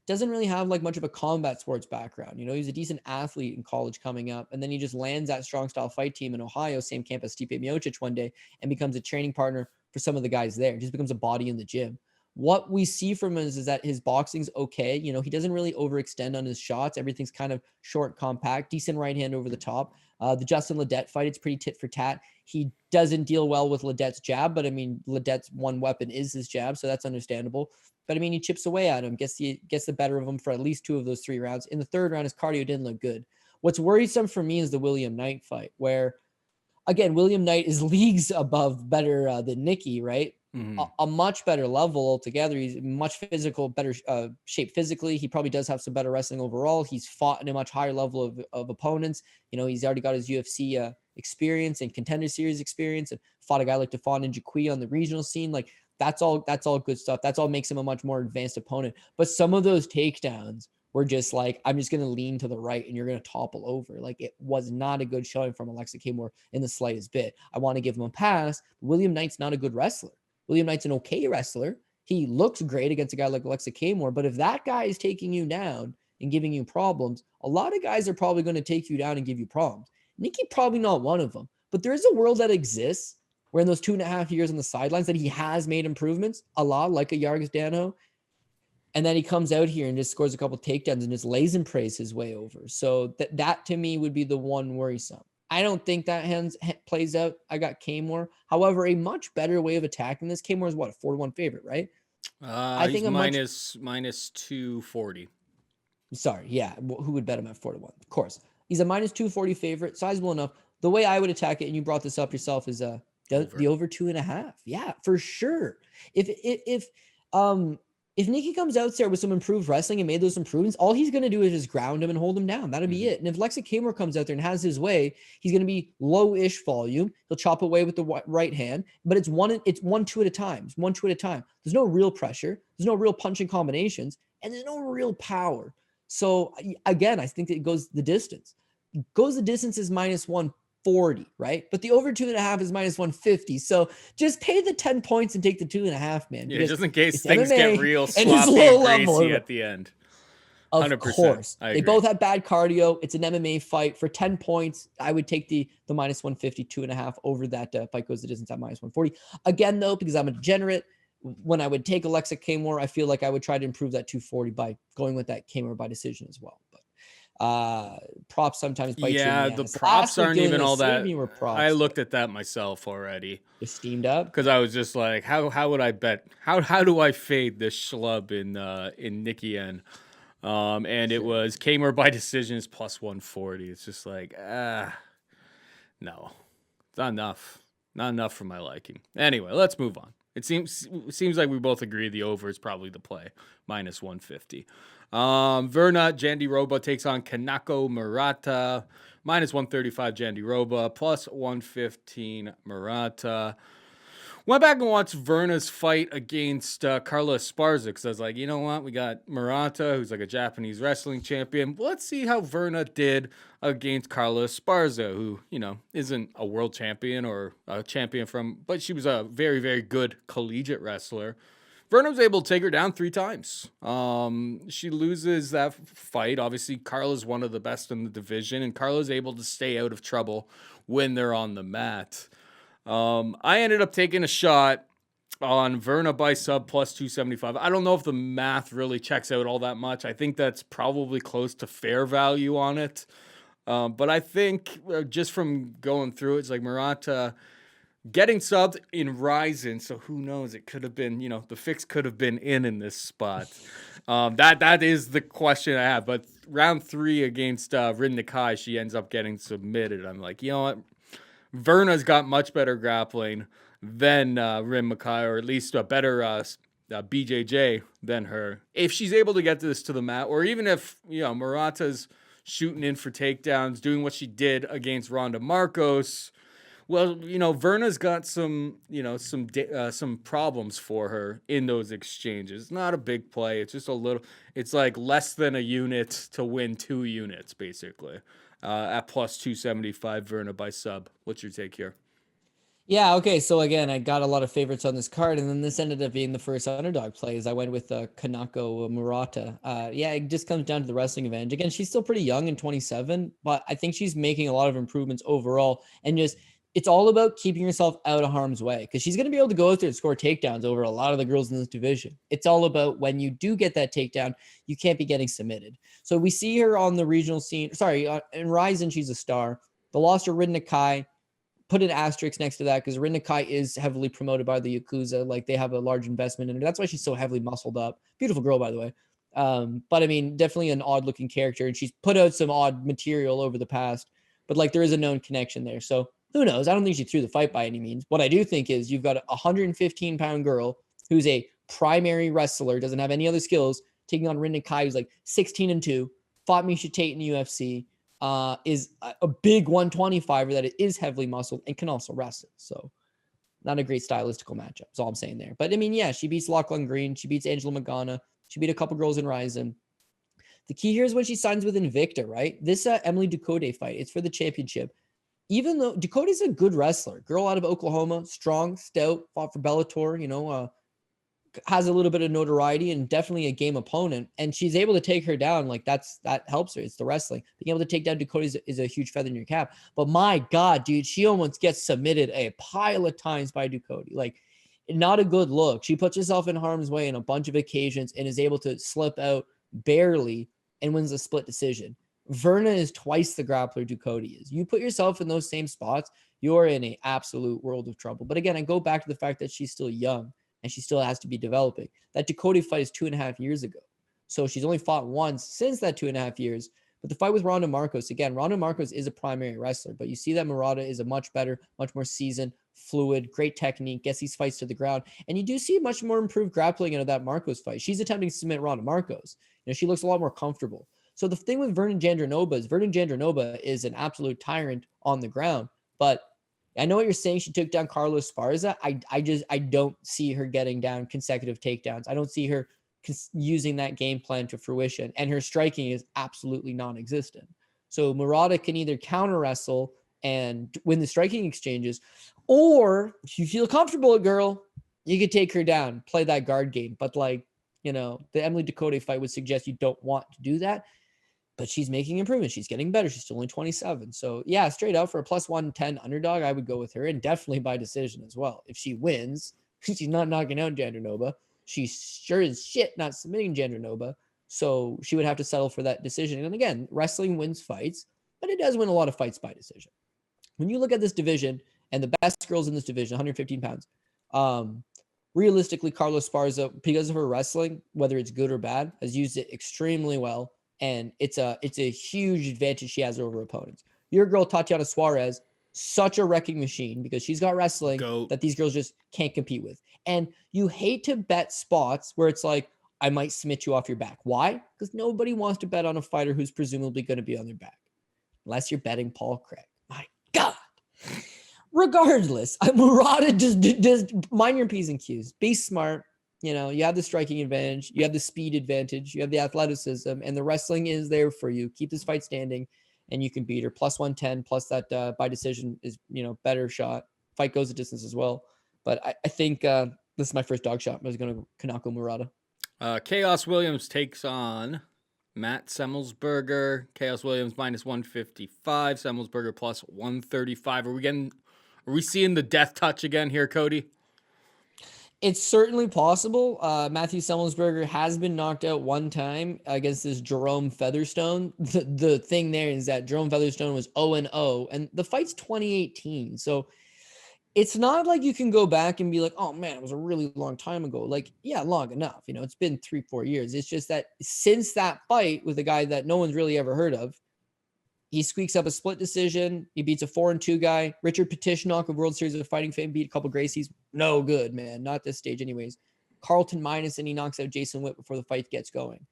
Doesn't really have like much of a combat sports background. He's a decent athlete in college coming up, and then he just lands that strong style fight team in Ohio, same camp as Stipe Miocic one day, and becomes a training partner for some of the guys there. Just becomes a body in the gym. What we see from him is that his boxing's okay. You know, he doesn't really overextend on his shots. Everything's kind of short, compact, decent right hand over the top. The Justin Ledet fight, it's pretty tit for tat. He doesn't deal well with Ledet's jab, but I mean, Ledet's one weapon is his jab, so that's understandable. But I mean, he chips away at him, gets the better of him for at least 2 of those 3 rounds. In the 3rd round, his cardio didn't look good. What's worrisome for me is the William Knight fight, where again, William Knight is leagues above better than Nicky, right? Mm-hmm. A much better level altogether. He's much physical, better shape physically. He probably does have some better wrestling overall. He's fought in a much higher level of opponents. You know, he's already got his UFC experience and Contender Series experience, and fought a guy like Defon and Jakui on the regional scene. Like that's all good stuff. That's all makes him a much more advanced opponent. But some of those takedowns were just like, I'm just going to lean to the right and you're going to topple over. Like, it was not a good showing from Alexa Camur in the slightest bit. I want to give him a pass. William Knight's not a good wrestler. William Knight's an okay wrestler. He looks great against a guy like Alexa Camur, but if that guy is taking you down and giving you problems, a lot of guys are probably going to take you down and give you problems. Nicky probably not one of them, but there is a world that exists where in those 2.5 years on the sidelines that he has made improvements, a lot like a Yargis Dano. And then he comes out here and just scores a couple takedowns and just lays and prays his way over. So that to me would be the one worrisome. I don't think that plays out. I got Camur. However, a much better way of attacking this. Camur is what, a 4-1 favorite, right? I think minus 240. Sorry, yeah. Who would bet him at 4-1? Of course, he's a minus 240 favorite, sizable enough. The way I would attack it, and you brought this up yourself, is the over 2.5. Yeah, for sure. If Nicky comes out there with some improved wrestling and made those improvements, all he's going to do is just ground him and hold him down. That'll be it. And if Alexa Camur comes out there and has his way, he's going to be low-ish volume. He'll chop away with the right hand, but it's 1-2 at a time. It's 1-2 at a time. There's no real pressure. There's no real punching combinations, and there's no real power. So again, I think it goes the distance. Goes the distance is minus 140, right? But the over 2.5 is minus 150. So just pay the 10 points and take the 2.5, man. Yeah, just in case things MMA get real sloppy and crazy at the end. 100%. Of course. They both have bad cardio. It's an MMA fight. For 10 points, I would take the minus 150, 2.5 over that fight goes the distance at minus 140. Again, though, because I'm a degenerate, when I would take Alexa Camur, I feel like I would try to improve that 240 by going with that Camur by decision as well. But props sometimes bite you in the the props aren't even all that. Props, I looked at that myself already. Just steamed up because I was just like, how would I bet? How do I fade this schlub in Negumereanu? And it was Camur by decisions plus 140. It's just like, no, it's not enough for my liking. Anyway, let's move on. It seems like we both agree the over is probably the play, minus 150. Verna Jandiroba takes on Kanako Murata, minus 135 Jandiroba, plus 115 Murata. Went back and watched Verna's fight against Carla Esparza because I was like, you know what? We got Murata, who's like a Japanese wrestling champion. Let's see how Verna did against Carla Esparza, who, you know, isn't a world champion or a champion but she was a very, very good collegiate wrestler. Verna was able to take her down 3 times. She loses that fight. Obviously, Carla's one of the best in the division, and Carla's able to stay out of trouble when they're on the mat. I ended up taking a shot on Verna by sub plus 275. I don't know if the math really checks out all that much. I think that's probably close to fair value on it. But I think just from going through it, it's like Murata getting subbed in Ryzen. So who knows? It could have been, you know, the fix could have been in this spot. That is the question I have. But round 3 against Rin Nakai, she ends up getting submitted. I'm like, you know what? Verna's got much better grappling than Rin Nakai, or at least a better BJJ than her. If she's able to get this to the mat, or even if, you know, Murata's shooting in for takedowns, doing what she did against Ronda Marcos, well, you know, Verna's got some problems for her in those exchanges. Not a big play. It's just a little. It's like less than a unit to win 2 units, basically. At plus 275 Verna by sub. What's your take here? Yeah, okay. So again, I got a lot of favorites on this card, and then this ended up being the first underdog plays. I went with Kanako Murata. Yeah, it just comes down to the wrestling advantage. Again, she's still pretty young in 27, but I think she's making a lot of improvements overall. And just it's all about keeping yourself out of harm's way, because she's going to be able to go out there and score takedowns over a lot of the girls in this division. It's all about when you do get that takedown, you can't be getting submitted. So we see her on the regional scene. Sorry, in Ryzen, she's a star. The loss to Rin Nakai, put an asterisk next to that because Rin Nakai is heavily promoted by the Yakuza. Like, they have a large investment in her. That's why she's so heavily muscled up. Beautiful girl, by the way. But I mean, definitely an odd looking character, and she's put out some odd material over the past, but like there is a known connection there. So who knows? I don't think she threw the fight by any means. What I do think is you've got a 115-pound girl who's a primary wrestler, doesn't have any other skills, taking on Rin Nakai, who's like 16-2, fought Miesha Tate in the UFC, is a big 125er that is heavily muscled and can also wrestle. So not a great stylistical matchup. That's all I'm saying there. But I mean, yeah, she beats Lachlan Green. She beats Angela Magana. She beat a couple girls in Ryzen. The key here is when she signs with Invicta, right? This Emily Ducote fight, it's for the championship. Even though Ducote's a good wrestler, girl out of Oklahoma, strong, stout, fought for Bellator, has a little bit of notoriety and definitely a game opponent, and she's able to take her down. Like, that helps her. It's the wrestling. Being able to take down Ducote is a huge feather in your cap. But my God, dude, she almost gets submitted a pile of times by Ducote. Like, not a good look. She puts herself in harm's way in a bunch of occasions and is able to slip out barely and wins a split decision. Verna is twice the grappler Ducote is. You put yourself in those same spots, you're in an absolute world of trouble. But again, I go back to the fact that she's still young and she still has to be developing. That Ducote fight is 2.5 years ago. So she's only fought once since that 2.5 years. But the fight with Ronda Marcos, again, Ronda Marcos is a primary wrestler, but you see that Murata is a much better, much more seasoned, fluid, great technique, gets these fights to the ground. And you do see much more improved grappling out of that Marcos fight. She's attempting to submit Ronda Marcos. She looks a lot more comfortable. So the thing with Vernon Jandiroba is an absolute tyrant on the ground. But I know what you're saying. She took down Carlos Esparza. I don't see her getting down consecutive takedowns. I don't see her using that game plan to fruition. And her striking is absolutely non-existent. So Murata can either counter wrestle and win the striking exchanges, or if you feel comfortable, girl, you could take her down, play that guard game. But the Emily Ducote fight would suggest you don't want to do that. But she's making improvements. She's getting better. She's still only 27. So yeah, straight out for a plus 110 underdog, I would go with her, and definitely by decision as well. If she wins, she's not knocking out Jandiroba. She's sure as shit not submitting Jandiroba. So she would have to settle for that decision. And again, wrestling wins fights, but it does win a lot of fights by decision. When you look at this division and the best girls in this division, 115 pounds, realistically, Carlos Esparza, because of her wrestling, whether it's good or bad, has used it extremely well. And it's a huge advantage she has over opponents. Your girl, Tatiana Suarez, such a wrecking machine because she's got wrestling that these girls just can't compete with. And you hate to bet spots where it's like, I might submit you off your back. Why? Because nobody wants to bet on a fighter who's presumably going to be on their back. Unless you're betting Paul Craig. My God. Regardless, Murata just mind your P's and Q's. Be smart. You have the striking advantage, you have the speed advantage, you have the athleticism, and the wrestling is there for you. Keep this fight standing, and you can beat her. Plus 110, plus that by decision is, better shot. Fight goes a distance as well. But I think this is my first dog shot. I was going to Kanako Murata. Chaos Williams takes on Matt Semelsberger. Chaos Williams minus 155, Semelsberger plus 135. Are we seeing the death touch again here, Cody? It's certainly possible. Matthew Semelsberger has been knocked out one time against this Jerome Featherstone. The thing there is that Jerome Featherstone was 0-0, and the fight's 2018. So it's not like you can go back and be like, oh man, it was a really long time ago. Like, yeah, long enough. It's been 3-4 years. It's just that since that fight with a guy that no one's really ever heard of, he squeaks up a split decision. He beats a 4-2 guy. Richard Petishnock of World Series of Fighting fame beat a couple Gracies. No good, man. Not this stage anyways. Carlton minus, and he knocks out Jason Witt before the fight gets going.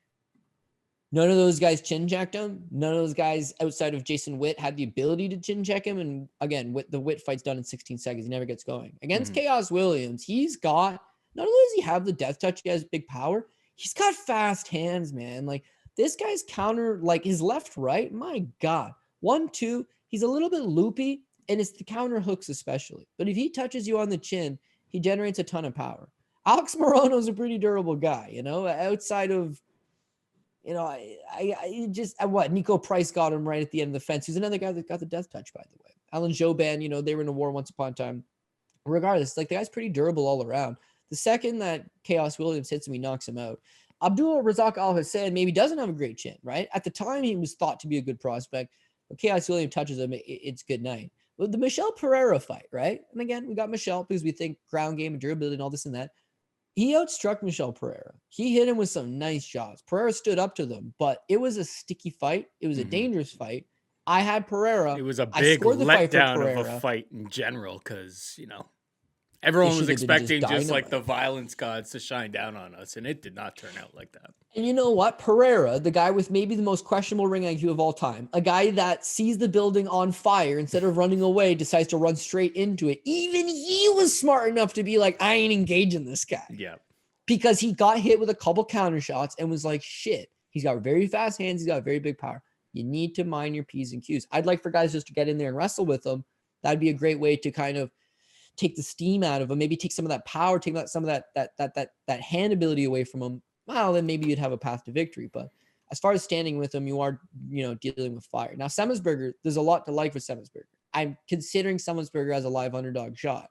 None of those guys chin checked him. None of those guys outside of Jason Witt had the ability to chin check him. And again, the Witt fight's done in 16 seconds. He never gets going. Against Chaos Williams, he's got, not only does he have the death touch, he has big power. He's got fast hands, man. Like, this guy's counter, like his left, right, my God. 1-2, he's a little bit loopy, and it's the counter hooks especially. But if he touches you on the chin, he generates a ton of power. Alex Morono's a pretty durable guy, outside of, Nico Price got him right at the end of the fence. He's another guy that got the death touch, by the way. Alan Jouban, they were in a war once upon a time. Regardless, like the guy's pretty durable all around. The second that Chaos Williams hits him, he knocks him out. Abdul Razak Al Hussein maybe doesn't have a great chin, right? At the time, he was thought to be a good prospect. But Chaos Williams touches him, it's good night. But the Michel Pereira fight, right? And again, we got Michel because we think ground game and durability and all this and that. He outstruck Michel Pereira. He hit him with some nice shots. Pereira stood up to them, but it was a sticky fight. It was a dangerous fight. I had Pereira. It was a big letdown of a fight in general because, everyone was expecting just like the violence gods to shine down on us, and it did not turn out like that. And you know what? Pereira, the guy with maybe the most questionable ring IQ of all time, a guy that sees the building on fire instead of running away, decides to run straight into it. Even he was smart enough to be like, I ain't engaging this guy. Yeah. Because he got hit with a couple counter shots and was like, shit, he's got very fast hands. He's got very big power. You need to mind your P's and Q's. I'd like for guys just to get in there and wrestle with him. That'd be a great way to kind of take the steam out of him, maybe take some of that power, take some of that hand ability away from him. Well, then maybe you'd have a path to victory. But as far as standing with him, you are, dealing with fire. Now, Semelsberger, there's a lot to like with Semelsberger. I'm considering Semelsberger as a live underdog shot.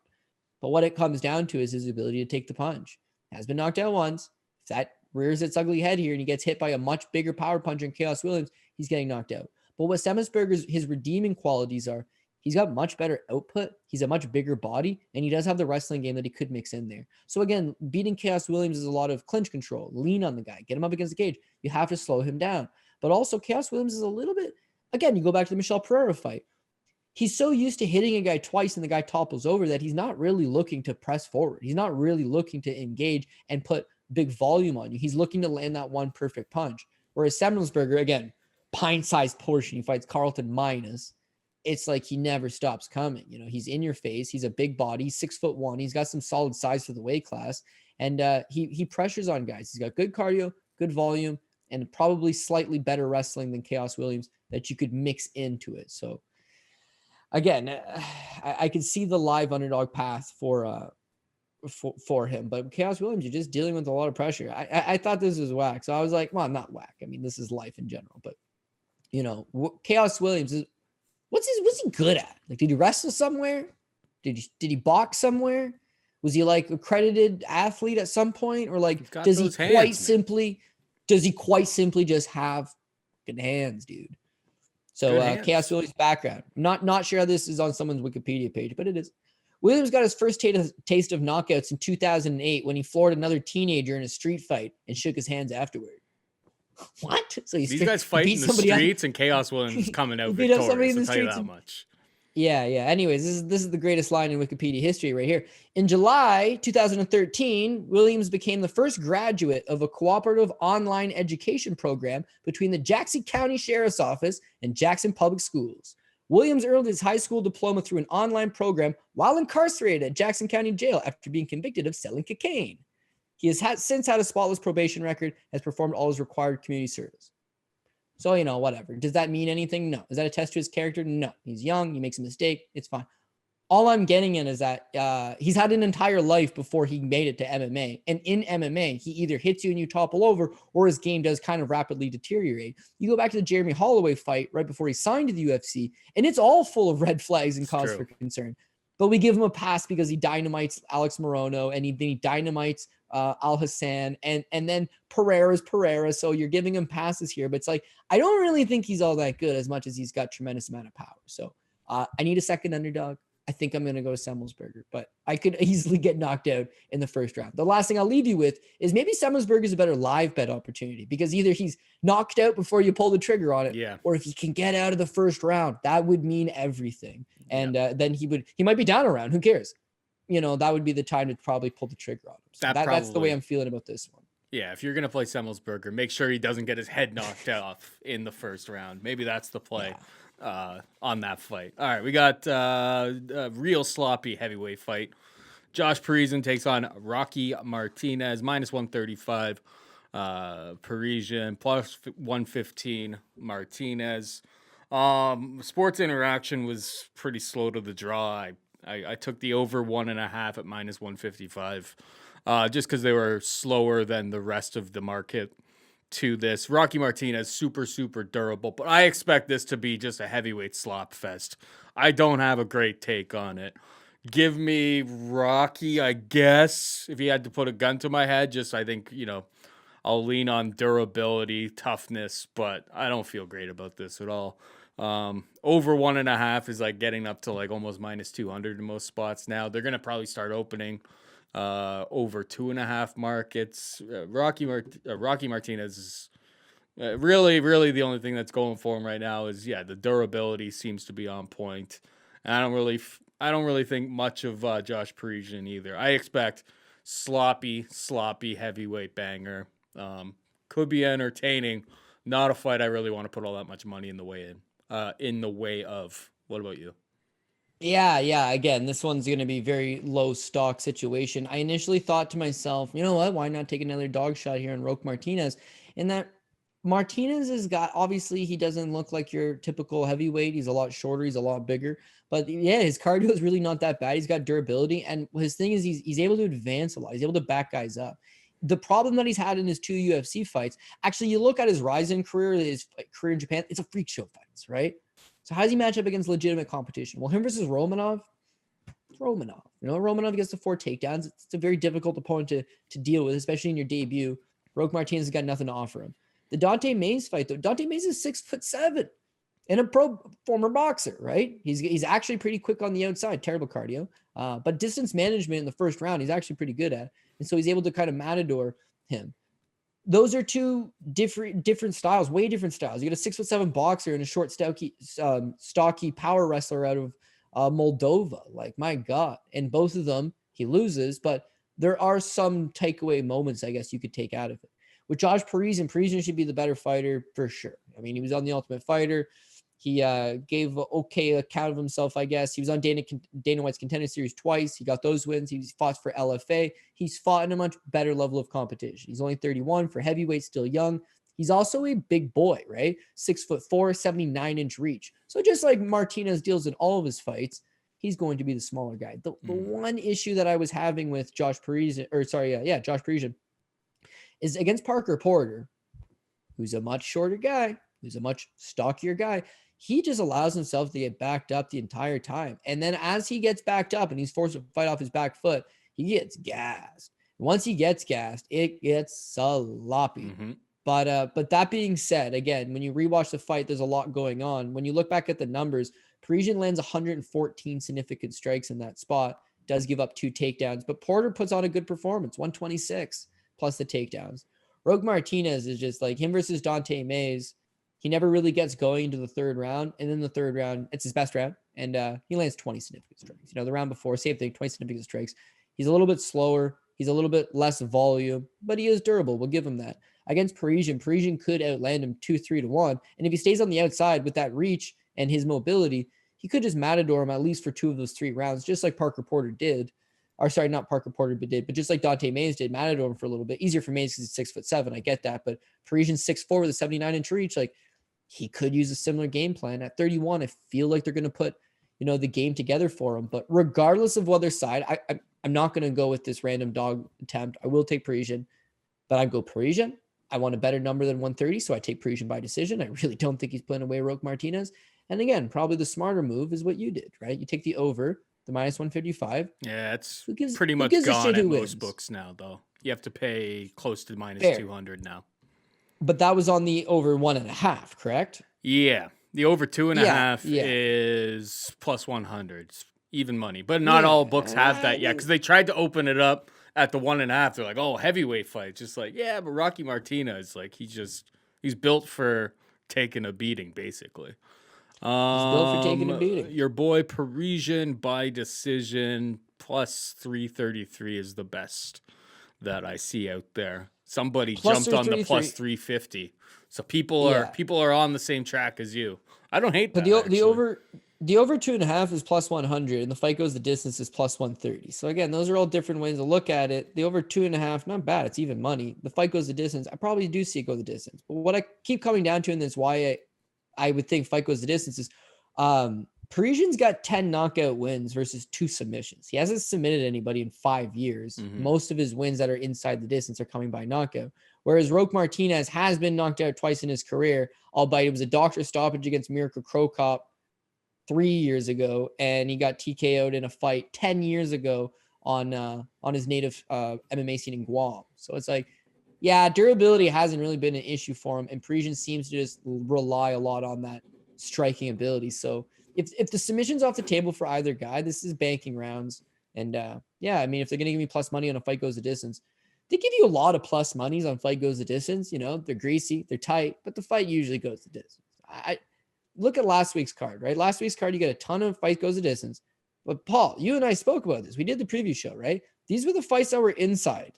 But what it comes down to is his ability to take the punch. Has been knocked out once. If that rears its ugly head here and he gets hit by a much bigger power punch in Chaos Williams, he's getting knocked out. But what Semelsberger's his redeeming qualities are, he's got much better output. He's a much bigger body, and he does have the wrestling game that he could mix in there. So again, beating Chaos Williams is a lot of clinch control, lean on the guy, get him up against the cage. You have to slow him down. But also Chaos Williams is a little bit, again, you go back to the Michel Pereira fight. He's so used to hitting a guy twice and the guy topples over that he's not really looking to press forward. He's not really looking to engage and put big volume on you. He's looking to land that one perfect punch. Whereas Semelsberger, again, pint-sized portion, he fights Carlton minus. It's like he never stops coming. He's in your face. He's a big body. He's 6'1". He's got some solid size for the weight class. And he pressures on guys. He's got good cardio, good volume, and probably slightly better wrestling than Chaos Williams that you could mix into it. So again, I can see the live underdog path for him. But Chaos Williams, you're just dealing with a lot of pressure. I thought this was whack. So I was like, well, not whack. I mean, this is life in general. But, Chaos Williams is, what's he good at? Like, did he wrestle somewhere? Did he box somewhere? Was he like accredited athlete at some point? Or like, does he quite simply just have good hands, dude? So Chaos Williams' background. Not sure how this is on someone's Wikipedia page, but it is. Williams got his first taste of knockouts in 2008 when he floored another teenager in a street fight and shook his hands afterward. What? So these guys fight in the streets and Chaos Williams coming out victorious. I'll tell you that much. Yeah. Anyways, this is the greatest line in Wikipedia history right here. In July 2013, Williams became the first graduate of a cooperative online education program between the Jackson County Sheriff's Office and Jackson Public Schools. Williams earned his high school diploma through an online program while incarcerated at Jackson County Jail after being convicted of selling cocaine. He has since had a spotless probation record, has performed all his required community service. So, whatever. Does that mean anything? No. Does that attest to his character? No. He's young. He makes a mistake. It's fine. All I'm getting in is that he's had an entire life before he made it to MMA. And in MMA, he either hits you and you topple over, or his game does kind of rapidly deteriorate. You go back to the Jeremy Holloway fight right before he signed to the UFC, and it's all full of red flags and cause for concern. But we give him a pass because he dynamites Alex Morono, and he dynamites Al Hassan, and then Pereira's Pereira. So you're giving him passes here, but it's like, I don't really think he's all that good as much as he's got tremendous amount of power. So I need a second underdog. I think I'm going to go Semelsberger, but I could easily get knocked out in the first round. The last thing I'll leave you with is maybe Semelsberger is a better live bet opportunity because either he's knocked out before you pull the trigger on it, or if he can get out of the first round, that would mean everything. And then he might be down a round. Who cares? That would be the time to probably pull the trigger on him. So that's the way I'm feeling about this one. Yeah, if you're going to play Semelsberger, make sure he doesn't get his head knocked off in the first round. Maybe that's the play. On that fight. All right, we got a real sloppy heavyweight fight. Josh Parisian takes on Rocky Martinez, minus 135. Parisian, plus 115. Martinez. Sports Interaction was pretty slow to the draw. I took the over 1.5 at minus 155, just because they were slower than the rest of the market. to this. Rocky Martinez, super, super durable, but I expect this to be just a heavyweight slop fest. I don't have a great take on it. Give me Rocky, I guess, if you had to put a gun to my head. Just, I think, I'll lean on durability, toughness, but I don't feel great about this at all. Over 1.5 is like getting up to like almost minus 200 in most spots now. They're going to probably start opening over 2.5 markets. Rocky Martinez is really the only thing that's going for him right now is the durability seems to be on point. And I don't really think much of Josh Parisian either. I expect sloppy heavyweight banger. Could be entertaining. Not a fight I really want to put all that much money in the way of. What about you? Yeah. Again, this one's going to be very low stock situation. I initially thought to myself, you know what? Why not take another dog shot here on Roque Martinez? And that Martinez has got, obviously, he doesn't look like your typical heavyweight. He's a lot shorter. He's a lot bigger. But yeah, his cardio is really not that bad. He's got durability. And his thing is he's able to advance a lot. He's able to back guys up. The problem that he's had in his 2 UFC fights, actually, you look at his Rizin career, his career in Japan, it's a freak show fights, right? So how does he match up against legitimate competition? Well, him versus Romanov, it's Romanov. Romanov gets the 4 takedowns. It's a very difficult opponent to deal with, especially in your debut. Roque Martinez has got nothing to offer him. The Dante Mays fight, though, Dante Mays is 6'7" and a former boxer, right? He's actually pretty quick on the outside, terrible cardio. But distance management in the first round, he's actually pretty good at. And so he's able to kind of matador him. Those are 2 different styles, way different styles. You got a 6'7" boxer and a short, stocky power wrestler out of Moldova. Like, my God. And both of them, he loses, but there are some takeaway moments, I guess, you could take out of it. With Josh Parisian should be the better fighter for sure. I mean, he was on The Ultimate Fighter. He gave an okay account of himself, I guess. He was on Dana White's Contender Series twice. He got those wins. He's fought for LFA. He's fought in a much better level of competition. He's only 31 for heavyweight, still young. He's also a big boy, right? 6'4", 79-inch reach. So just like Martinez deals in all of his fights, he's going to be the smaller guy. The one issue that I was having with Josh Parisian, is against Parker Porter, who's a much shorter guy, who's a much stockier guy. He just allows himself to get backed up the entire time. And then as he gets backed up and he's forced to fight off his back foot, he gets gassed. Once he gets gassed, it gets sloppy. Mm-hmm. But that being said, again, when you rewatch the fight, there's a lot going on. When you look back at the numbers, Parisian lands 114 significant strikes in that spot, does give up 2 takedowns, but Porter puts on a good performance, 126 plus the takedowns. Roque Martinez is just like him versus Dante Mays. He never really gets going into the 3rd round. And then the 3rd round, it's his best round. And he lands 20 significant strikes. The round before, same thing, 20 significant strikes. He's a little bit slower. He's a little bit less volume, but he is durable. We'll give him that. Against Parisian could outland him 2-3-1. And if he stays on the outside with that reach and his mobility, he could just matador him at least for 2 of those 3 rounds, just like Parker Porter did. Or sorry, not Parker Porter, but just like Dante Mays did, matador him for a little bit. Easier for Mays because he's 6'7". I get that. But Parisian 6'4" with a 79-inch reach, like, he could use a similar game plan. At 31, I feel like they're going to put, the game together for him. But regardless of whether side, I'm not going to go with this random dog attempt. I will take Parisian, but I go Parisian. I want a better number than 130, so I take Parisian by decision. I really don't think he's putting away Roque Martinez. And again, probably the smarter move is what you did, right? You take the over, the minus 155. Yeah, it's pretty much gone at most books now, though. You have to pay close to minus 200 now. But that was on the over 1.5, correct? Yeah. The over 2.5 is plus 100. It's even money. But not all books have that yet because they tried to open it up at the 1.5. They're like, oh, heavyweight fight. Just like, yeah, but Rocky Martinez, like, he's built for taking a beating, basically. He's built for taking a beating. Your boy Parisian by decision plus 333 is the best that I see out there. Somebody jumped on the plus 350. So people are on the same track as you. I don't hate that. But the over 2.5 is plus 100 and the fight goes the distance is plus 130. So again, those are all different ways to look at it. The over 2.5, not bad. It's even money. The fight goes the distance. I probably do see it go the distance. But what I keep coming down to, and that's why I would think fight goes the distance, is Parisian's got 10 knockout wins versus 2 submissions. He hasn't submitted anybody in 5 years. Most of his wins that are inside the distance are coming by knockout. Whereas Roque Martinez has been knocked out twice in his career, albeit it was a doctor stoppage against Mirko Cro Cop 3 years ago, and he got TKO'd in a fight 10 years ago on his native MMA scene in Guam. So it's like, yeah, durability hasn't really been an issue for him, and Parisian seems to just rely a lot on that striking ability. So if the submission's off the table for either guy, this is banking rounds. And yeah, I mean, if they're going to give me plus money on a fight goes the distance, they give you a lot of plus monies on fight goes the distance. You know, they're greasy, they're tight, but the fight usually goes the distance. I look at last week's card, right? Last week's card, you get a ton of fight goes the distance. But Paul, you and I spoke about this. We did the preview show, right? These were the fights that were inside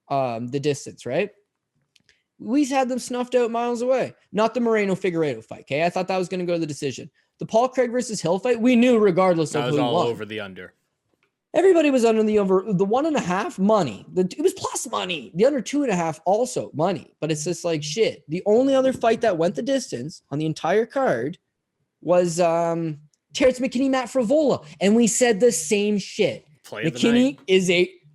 the distance, right? We had them snuffed out miles away. Not the Moreno-Figueiredo fight, okay? I thought that was going to go to the decision. The Paul Craig versus Hill fight, we knew regardless of who won. I was all over the under. Everybody was under the over. The 1.5 money. It was plus money. The under 2.5 also money. But it's just like shit. The only other fight that went the distance on the entire card was Terrence McKinney, Matt Frivola. And we said the same shit. McKinney is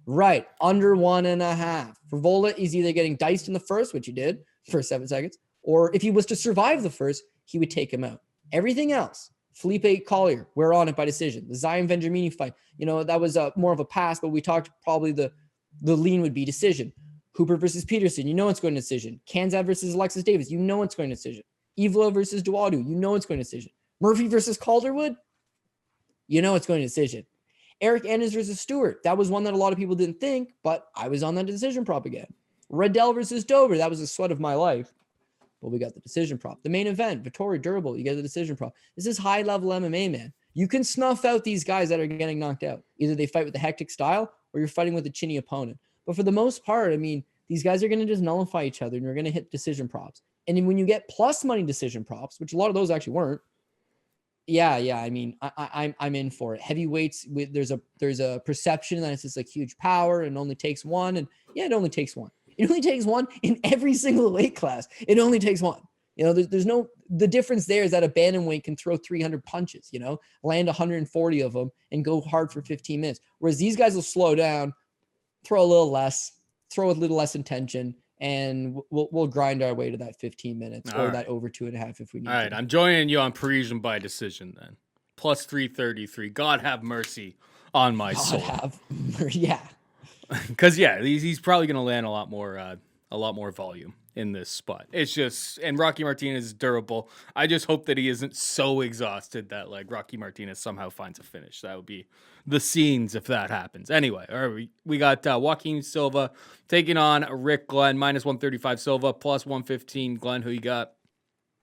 right, under 1.5. Frivola is either getting diced in the first, which he did for 7 seconds, or if he was to survive the first, he would take him out. Everything else, Felipe Collier, we're on it by decision. The Zion Vendramini fight, you know, that was more of a pass, but we talked probably the lean would be decision. Hooper versus Peterson, you know it's going to decision. Kanzad versus Alexis Davis, you know it's going to decision. Evlo versus Duadu, you know it's going to decision. Murphy versus Calderwood, you know it's going to decision. Eric Anders versus Stewart, that was one that a lot of people didn't think, but I was on that decision prop again. Riddell versus Dover, that was the sweat of my life. But we got the decision prop. The main event, Vittori Durable, you get the decision prop. This is high-level MMA, man. You can snuff out these guys that are getting knocked out. Either they fight with a hectic style or you're fighting with a chinny opponent. But for the most part, I mean, these guys are going to just nullify each other and you're going to hit decision props. And then when you get plus money decision props, which a lot of those actually weren't, yeah. I mean, I'm in for it. Heavyweights, there's a perception that it's just like huge power and only takes one. And yeah, it only takes one. It only takes one in every single weight class. It only takes one. You know, the difference there is that a bantamweight can throw 300 punches, you know, land 140 of them and go hard for 15 minutes. Whereas these guys will slow down, throw a little less, throw a little less intention, and we'll grind our way to that 15 minutes or that over 2.5 if we need to. All right, I'm joining you on Parisian by decision then. Plus 333. God have mercy on my soul. Yeah. Because yeah, he's probably going to land a lot more volume in this spot. It's just, and Rocky Martinez is durable. I just hope that he isn't so exhausted that like Rocky Martinez somehow finds a finish. That would be the scenes if that happens. Anyway, all right, we got Joaquin Silva taking on Rick Glenn, minus 135 Silva, plus 115 Glenn. Who you got?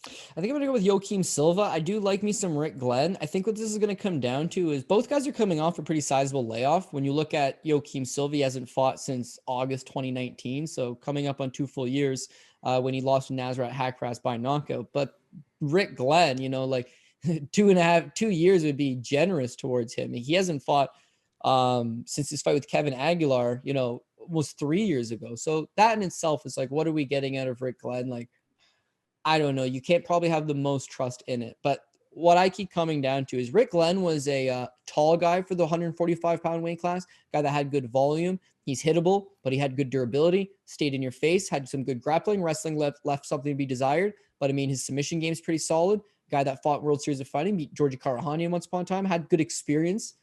I think I'm going to go with Joaquim Silva. I do like me some Rick Glenn. I think what this is going to come down to is both guys are coming off a pretty sizable layoff. When you look at Joaquim Silva, he hasn't fought since August 2019, so coming up on 2 full years when he lost to Nasrat Hakras by knockout. But Rick Glenn, you know, like 2 years would be generous towards him. He hasn't fought since his fight with Kevin Aguilar, you know, was 3 years ago. So that in itself is like, what are we getting out of Rick Glenn? Like, I don't know. You can't probably have the most trust in it. But what I keep coming down to is Rick Glenn was a tall guy for the 145-pound weight class, guy that had good volume. He's hittable, but he had good durability, stayed in your face, had some good grappling. Wrestling left something to be desired. But, I mean, his submission game is pretty solid. Guy that fought World Series of Fighting, beat Georgie Karahanian once upon a time, had good experience.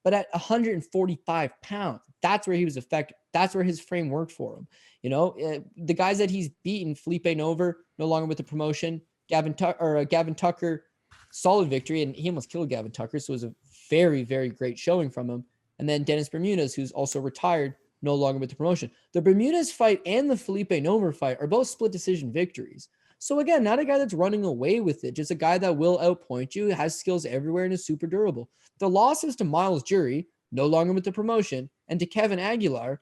But at 145 pounds, that's where he was effective. That's where his frame worked for him. You know, the guys that he's beaten, Felipe Nover, no longer with the promotion, Gavin Tucker, solid victory, and he almost killed Gavin Tucker, so it was a very, very great showing from him. And then Dennis Bermudez, who's also retired, no longer with the promotion. The Bermudez fight and the Felipe Nover fight are both split decision victories. So again, not a guy that's running away with it, just a guy that will outpoint you, has skills everywhere, and is super durable. The losses to Miles Jury, no longer with the promotion, and to Kevin Aguilar,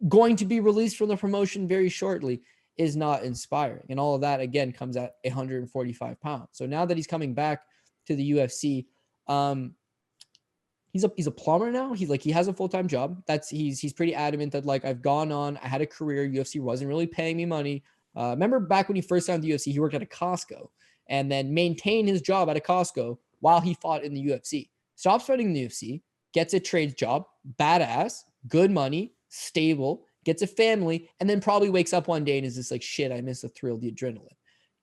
going to be released from the promotion very shortly, is not inspiring. And all of that, again, comes at 145 pounds. So now that he's coming back to the UFC, he's a plumber now. He has a full-time job. He's pretty adamant that like, I've gone on, I had a career. UFC wasn't really paying me money. Remember back when he first signed the UFC, he worked at a Costco and then maintained his job at a Costco while he fought in the UFC. Stops fighting in the UFC, gets a trades job, badass, good money, stable, gets a family, and then probably wakes up one day and is just like, shit, I miss the thrill of the adrenaline.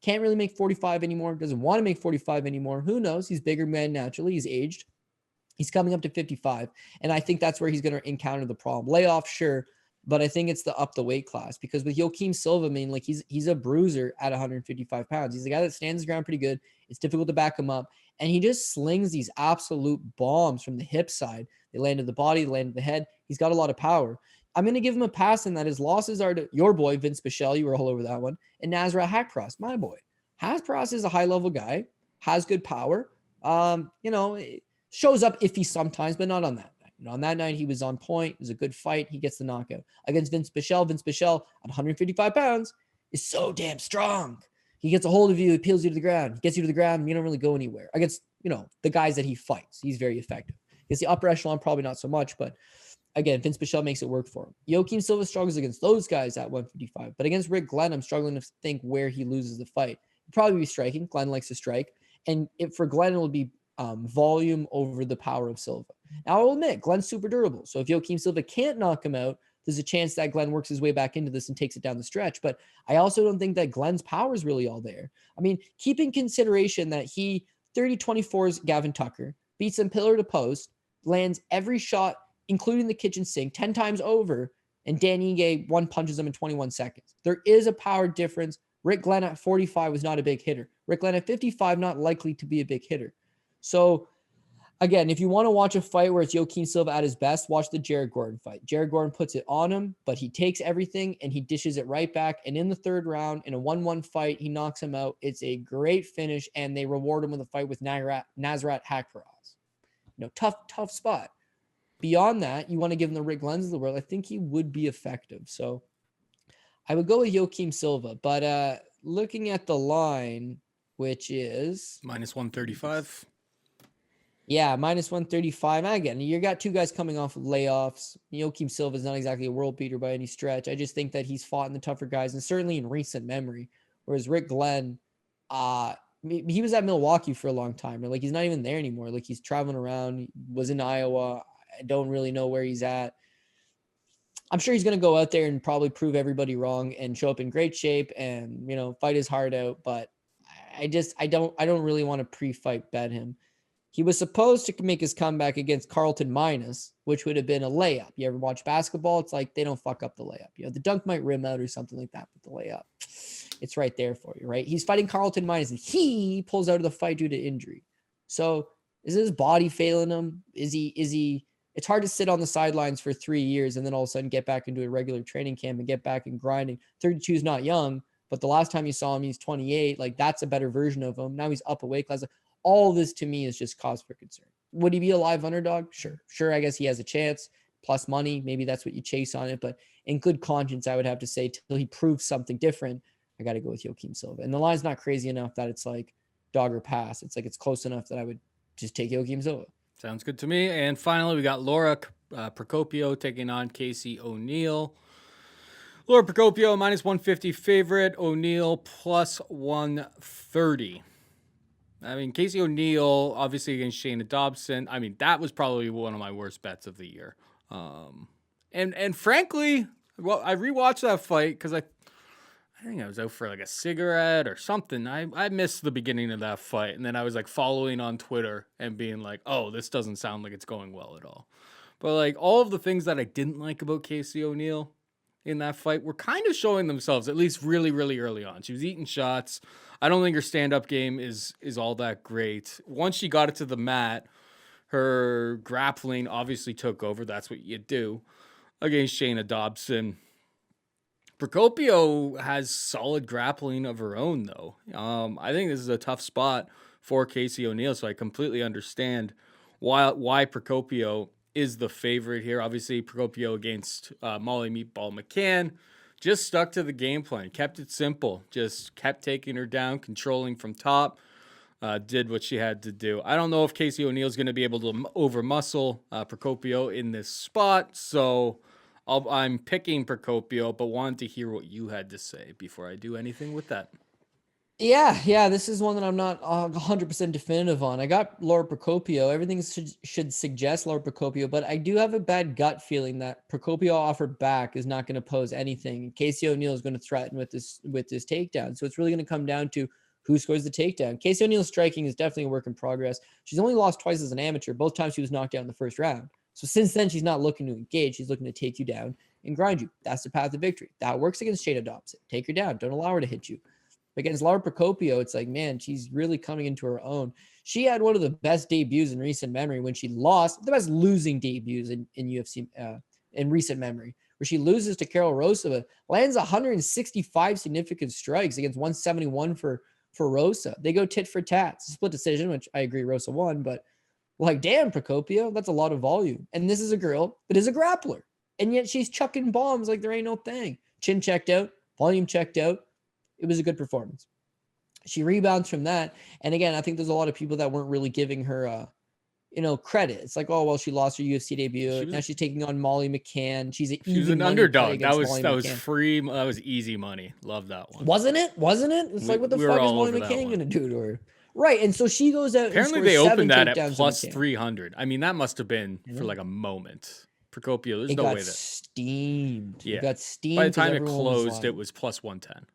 Can't really make 45 anymore. Doesn't want to make 45 anymore. Who knows? He's bigger man naturally. He's aged. He's coming up to 55. And I think that's where he's going to encounter the problem. Layoff, sure. But I think it's the weight class, because with Joaquim Silva, I mean, like he's a bruiser at 155 pounds. He's a guy that stands his ground pretty good. It's difficult to back him up. And he just slings these absolute bombs from the hip side. They land in the body, they land in the head. He's got a lot of power. I'm going to give him a pass in that his losses are to your boy, Vince Pichel. You were all over that one. And Nasrat Hakparas, my boy. Hakparas is a high-level guy, has good power. Shows up iffy sometimes, but not on that night. On that night, he was on point. It was a good fight. He gets the knockout. Against Vince Pichel, at 155 pounds, is so damn strong. He gets a hold of you, he peels you to the ground. He gets you to the ground, and you don't really go anywhere. Against, the guys that he fights, he's very effective. Against the upper echelon, probably not so much, but again, Vince Pichel makes it work for him. Joaquim Silva struggles against those guys at 155, but against Rick Glenn, I'm struggling to think where he loses the fight. He'll probably be striking. Glenn likes to strike. And for Glenn, it will be volume over the power of Silva. Now, I'll admit, Glenn's super durable. So if Joaquim Silva can't knock him out, there's a chance that Glenn works his way back into this and takes it down the stretch. But I also don't think that Glenn's power is really all there. I mean, keep in consideration that he 30-24's Gavin Tucker, beats him pillar to post, lands every shot, including the kitchen sink, 10 times over, and Dan Ige one punches him in 21 seconds. There is a power difference. Rick Glenn at 45 was not a big hitter. Rick Glenn at 55, not likely to be a big hitter. So, again, if you want to watch a fight where it's Joaquim Silva at his best, watch the Jared Gordon fight. Jared Gordon puts it on him, but he takes everything and he dishes it right back. And in the third round, in a 1-1 fight, he knocks him out. It's a great finish, and they reward him with a fight with Nasrat Hakparas. Tough spot. Beyond that, you want to give him the Rick Glenns of the world. I think he would be effective. So I would go with Joaquim Silva. But looking at the line, which is minus 135. Yeah, minus 135. Again, you got two guys coming off of layoffs. Joaquim Silva is not exactly a world beater by any stretch. I just think that he's fought in the tougher guys, and certainly in recent memory. Whereas Rick Glenn, he was at Milwaukee for a long time. Like, he's not even there anymore. Like, he's traveling around. He was in Iowa. I don't really know where he's at. I'm sure he's going to go out there and probably prove everybody wrong and show up in great shape and, fight his heart out. But I don't really want to pre-fight bet him. He was supposed to make his comeback against Carlton Minus, which would have been a layup. You ever watch basketball? It's like they don't fuck up the layup. The dunk might rim out or something like that, but the layup, it's right there for you, right? He's fighting Carlton Minus, and he pulls out of the fight due to injury. So is his body failing him? Is he? It's hard to sit on the sidelines for 3 years and then all of a sudden get back into a regular training camp and get back and grinding. 32 is not young, but the last time you saw him, he's 28. Like, that's a better version of him. Now he's up a weight class. All this to me is just cause for concern. Would he be a live underdog? Sure. I guess he has a chance. Plus money, maybe that's what you chase on it. But in good conscience, I would have to say, till he proves something different, I got to go with Joaquim Silva. And the line's not crazy enough that it's like dog or pass. It's like it's close enough that I would just take Joaquim Silva. Sounds good to me. And finally, we got Laura Procopio taking on Casey O'Neill. Laura Procopio, minus 150 favorite. O'Neill, plus 130. I mean, Casey O'Neill, obviously against Shayna Dobson. I mean, that was probably one of my worst bets of the year. And frankly, well, I rewatched that fight because I think I was out for like a cigarette or something. I missed the beginning of that fight. And then I was like following on Twitter and being like, oh, this doesn't sound like it's going well at all. But like all of the things that I didn't like about Casey O'Neill in that fight were kind of showing themselves, at least really, really early on. She was eating shots. I don't think her stand-up game is all that great. Once she got it to the mat, her grappling obviously took over. That's what you do against Shayna Dobson. Procopio has solid grappling of her own, though. I think this is a tough spot for Casey O'Neill, so I completely understand why Procopio is the favorite here. Obviously, Procopio against Molly Meatball McCann just stuck to the game plan, kept it simple, just kept taking her down, controlling from top, did what she had to do. I don't know if Casey O'Neill is going to be able to over-muscle Procopio in this spot, so I'm picking Procopio, but wanted to hear what you had to say before I do anything with that. Yeah. This is one that I'm not 100% definitive on. I got Laura Procopio. Everything should suggest Laura Procopio, but I do have a bad gut feeling that Procopio offered back is not going to pose anything. Casey O'Neill is going to threaten with this takedown. So it's really going to come down to who scores the takedown. Casey O'Neill's striking is definitely a work in progress. She's only lost twice as an amateur. Both times she was knocked out in the first round. So since then, she's not looking to engage. She's looking to take you down and grind you. That's the path to victory. That works against Shayna Dobson. Take her down. Don't allow her to hit you. Against Laura Procopio, it's like, man, she's really coming into her own. She had one of the best debuts in recent memory when she lost, the best losing debuts in UFC in recent memory, where she loses to Carol Rosa, but lands 165 significant strikes against 171 for Rosa. They go tit for tat. It's a split decision, which I agree Rosa won, but like, damn, Procopio, that's a lot of volume. And this is a girl that is a grappler, and yet she's chucking bombs like there ain't no thing. Chin checked out, volume checked out. It was a good performance. She rebounds from that. And again, I think there's a lot of people that weren't really giving her, credit. It's like, oh, well, she lost her UFC debut. Now she's taking on Molly McCann. She's an underdog. That was free. That was easy money. Love that one. Wasn't it? It's like, what the fuck is Molly McCann going to do to her? Right. And so she goes out. Apparently they opened that at plus 300. I mean, that must have been for like a moment. Procopio, there's no way that steamed. Yeah. It got steamed. By the time it closed, it was plus 110.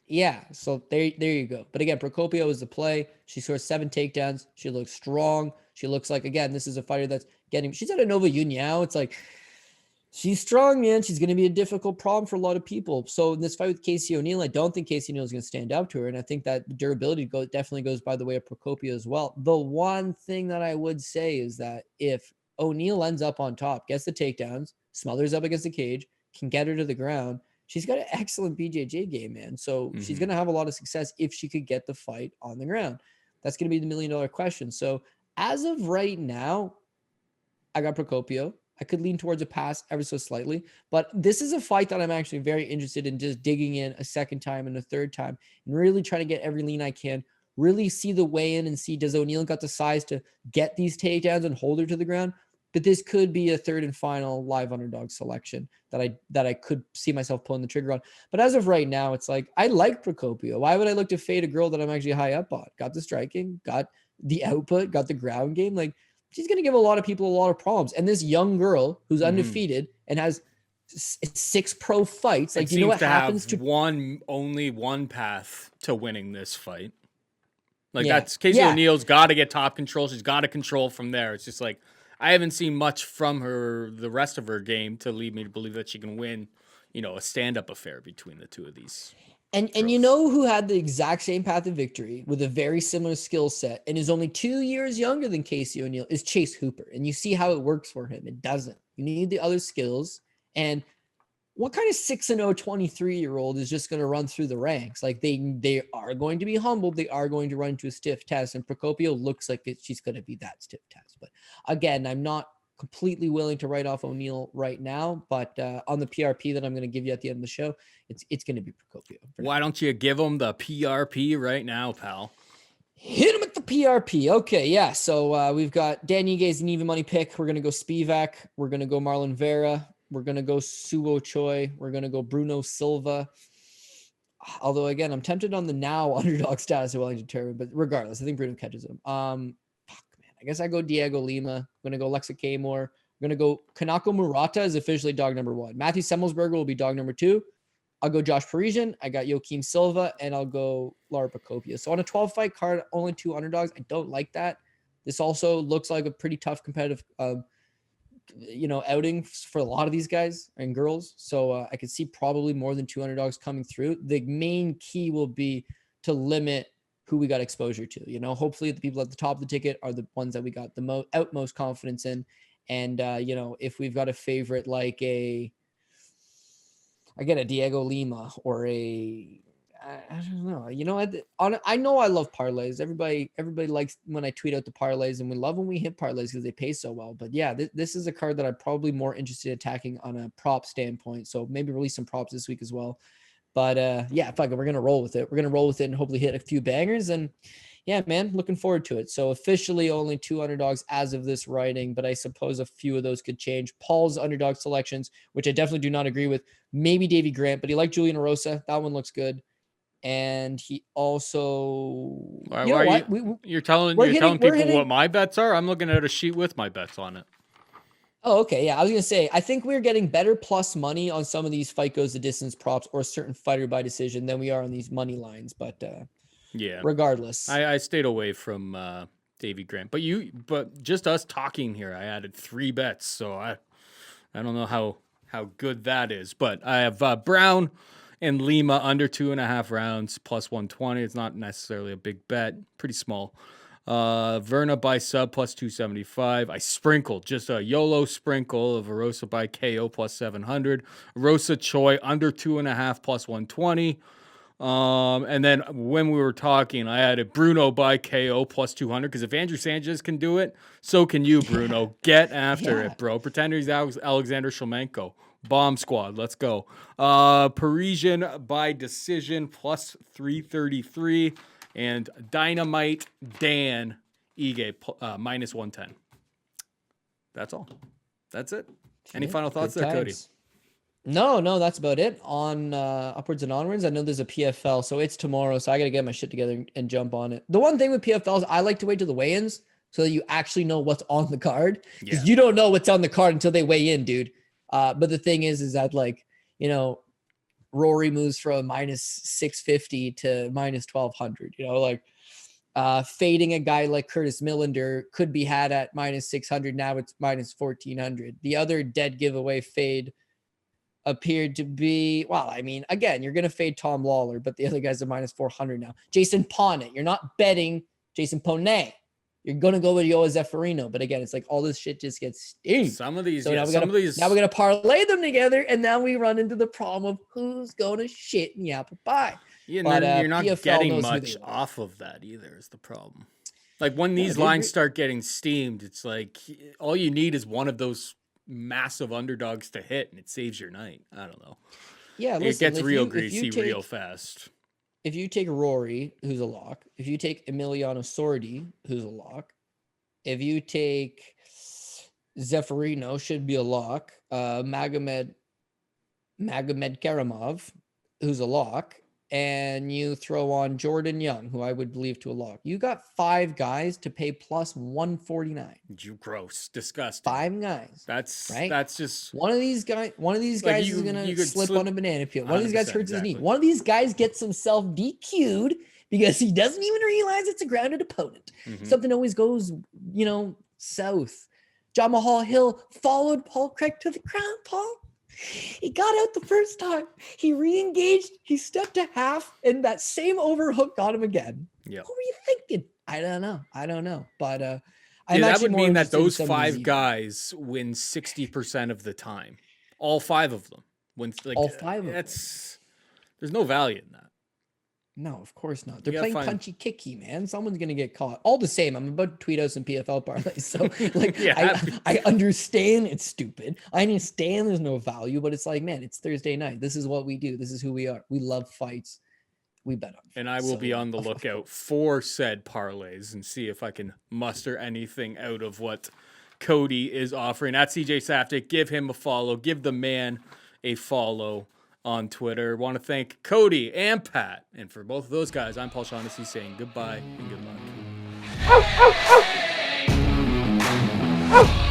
Yeah, so there you go. But again, Procopio is the play. She scores 7 takedowns. She looks strong. She looks like, again, this is a fighter that's she's at a Nova União. It's like, she's strong, man. She's going to be a difficult problem for a lot of people. So in this fight with Casey O'Neill, I don't think Casey O'Neill is going to stand up to her. And I think that durability definitely goes by the way of Procopio as well. The one thing that I would say is that if O'Neill ends up on top, gets the takedowns, smothers up against the cage, can get her to the ground, she's got an excellent BJJ game, man. So she's going to have a lot of success if she could get the fight on the ground. That's going to be the $1 million question. So as of right now, I got Procopio. I could lean towards a pass ever so slightly, but this is a fight that I'm actually very interested in just digging in a second time and a third time and really trying to get every lean I can, really see the weigh in and see, does O'Neill got the size to get these takedowns and hold her to the ground? But this could be a third and final live underdog selection that I could see myself pulling the trigger on. But as of right now, it's like, I like Procopio. Why would I look to fade a girl that I'm actually high up on? Got the striking, got the output, got the ground game. Like, she's going to give a lot of people a lot of problems. And this young girl who's undefeated and has 6 pro fights, like, you know what happens to only one path to winning this fight. Like, that's Casey O'Neill's got to get top control. She's got to control from there. It's just like, I haven't seen much from her, the rest of her game, to lead me to believe that she can win, a stand-up affair between the two of these. And you know who had the exact same path to victory with a very similar skill set and is only 2 years younger than Casey O'Neill is Chase Hooper. And you see how it works for him. It doesn't. You need the other skills. And what kind of 6-0 23-year-old is just going to run through the ranks? Like, they are going to be humbled. They are going to run into a stiff test. And Procopio looks like she's going to be that stiff test. But again, I'm not completely willing to write off O'Neill right now. But on the PRP that I'm going to give you at the end of the show, it's going to be Procopio. Why don't you give him the PRP right now, pal? Hit him at the PRP. Okay, yeah. So we've got Dan Igue's an even money pick. We're going to go Spivak. We're going to go Marlon Vera. We're going to go Suo Choi. We're going to go Bruno Silva. Although, again, I'm tempted on the now underdog status of Wellington Turman, but regardless, I think Bruno catches him. I guess I go Diego Lima. I'm going to go Lexa Camur. I'm going to go Kanako Murata is officially dog number 1. Matthew Semelsberger will be dog number 2. I'll go Josh Parisian. I got Joaquim Silva, and I'll go Laura Procopio. So on a 12-fight card, only 2 underdogs. I don't like that. This also looks like a pretty tough competitive outing for a lot of these guys and girls. So I could see probably more than 2 underdogs coming through. The main key will be to limit who we got exposure to. Hopefully the people at the top of the ticket are the ones that we got the utmost confidence in. And, if we've got a favorite like a Diego Lima or I don't know. I know I love parlays. Everybody likes when I tweet out the parlays, and we love when we hit parlays because they pay so well. But yeah, this is a card that I'm probably more interested in attacking on a prop standpoint. So maybe release some props this week as well. But yeah, fuck it. We're gonna roll with it. We're gonna roll with it and hopefully hit a few bangers. And yeah, man, looking forward to it. So officially only 2 underdogs as of this writing, but I suppose a few of those could change. Paul's underdog selections, which I definitely do not agree with. Maybe Davey Grant, but he liked Julian Erosa. That one looks good. And he also, you're telling people what my bets are? I'm looking at a sheet with my bets on it. Oh, okay. Yeah, I was going to say, I think we're getting better plus money on some of these fight goes the distance props or certain fighter by decision than we are on these money lines. But yeah, regardless, I stayed away from Davy Grant. But just us talking here, I added 3 bets. So I don't know how good that is. But I have Brown and Lima under 2.5 rounds plus 120. It's not necessarily a big bet, pretty small. Verna by sub plus 275. I sprinkled just a YOLO sprinkle of Erosa by KO plus 700. Erosa Choi under 2.5 plus 120. And then when we were talking, I added Bruno by KO plus 200 because if Andrew Sanchez can do it, so can you, Bruno. Get after it, bro. Pretend he's Alexander Shlemenko. Bomb squad. Let's go. Parisian by decision plus 333. And Dynamite Dan Ige minus 110. That's all. That's it. Any final thoughts there, Cody? No, that's about it. On upwards and onwards, I know there's a PFL, so it's tomorrow, so I got to get my shit together and jump on it. The one thing with PFL is I like to wait till the weigh-ins so that you actually know what's on the card. Because you don't know what's on the card until they weigh in, dude. But the thing is that, like, you know, Rory moves from minus 650 to minus 1200, you know, like fading a guy like Curtis Millender could be had at minus 600. Now it's minus 1400. The other dead giveaway fade appeared to be, well, I mean, again, you're going to fade Tom Lawler, but the other guys are minus 400 now. Jason Ponnet, you're not betting Jason Ponnet. You're going to go with Yoa Zeffirino. But again, it's like all this shit just gets steamed. Some of these, so now we're going to parlay them together. And now we run into the problem of who's going to shit in the apple pie. Yeah, but, you're not PFL getting much off of that either is the problem. Like when these lines start getting steamed, it's like all you need is one of those massive underdogs to hit and it saves your night. I don't know. Yeah, listen, it gets real greasy real fast. If you take Rory, who's a lock, if you take Emiliano Sordi, who's a lock, if you take Zeffirino, should be a lock, Magomed Karamov, who's a lock, and you throw on Jordan Young, who I would believe to a lock. You got 5 guys to pay plus 149. You gross, disgusting. 5 guys. That's right. That's just one of these guys. One of these guys is gonna slip on a banana peel. One of these guys hurts his knee. One of these guys gets himself DQ'd because he doesn't even realize it's a grounded opponent. Something always goes, you know, south. John Mahal Hill followed Paul Craig to the ground. Paul. He got out the first time. He re-engaged. He stepped to half, and that same overhook got him again. Yeah. What were you thinking? I don't know. But that would mean that those 5 guys win 60% of the time. All 5 of them. All 5 of them. There's no value in that. No, of course not. They're playing punchy kicky, man. Someone's gonna get caught. All the same, I'm about to tweet out some PFL parlays. So like I understand it's stupid. I understand there's no value, but it's like, man, it's Thursday night. This is what we do. This is who we are. We love fights. We bet on fights. And I will be on the lookout for said parlays and see if I can muster anything out of what Cody is offering. At CJ Saftic, give him a follow. Give the man a follow on Twitter. Want to thank Cody and Pat. And for both of those guys, I'm Paul Shaughnessy saying goodbye and good luck.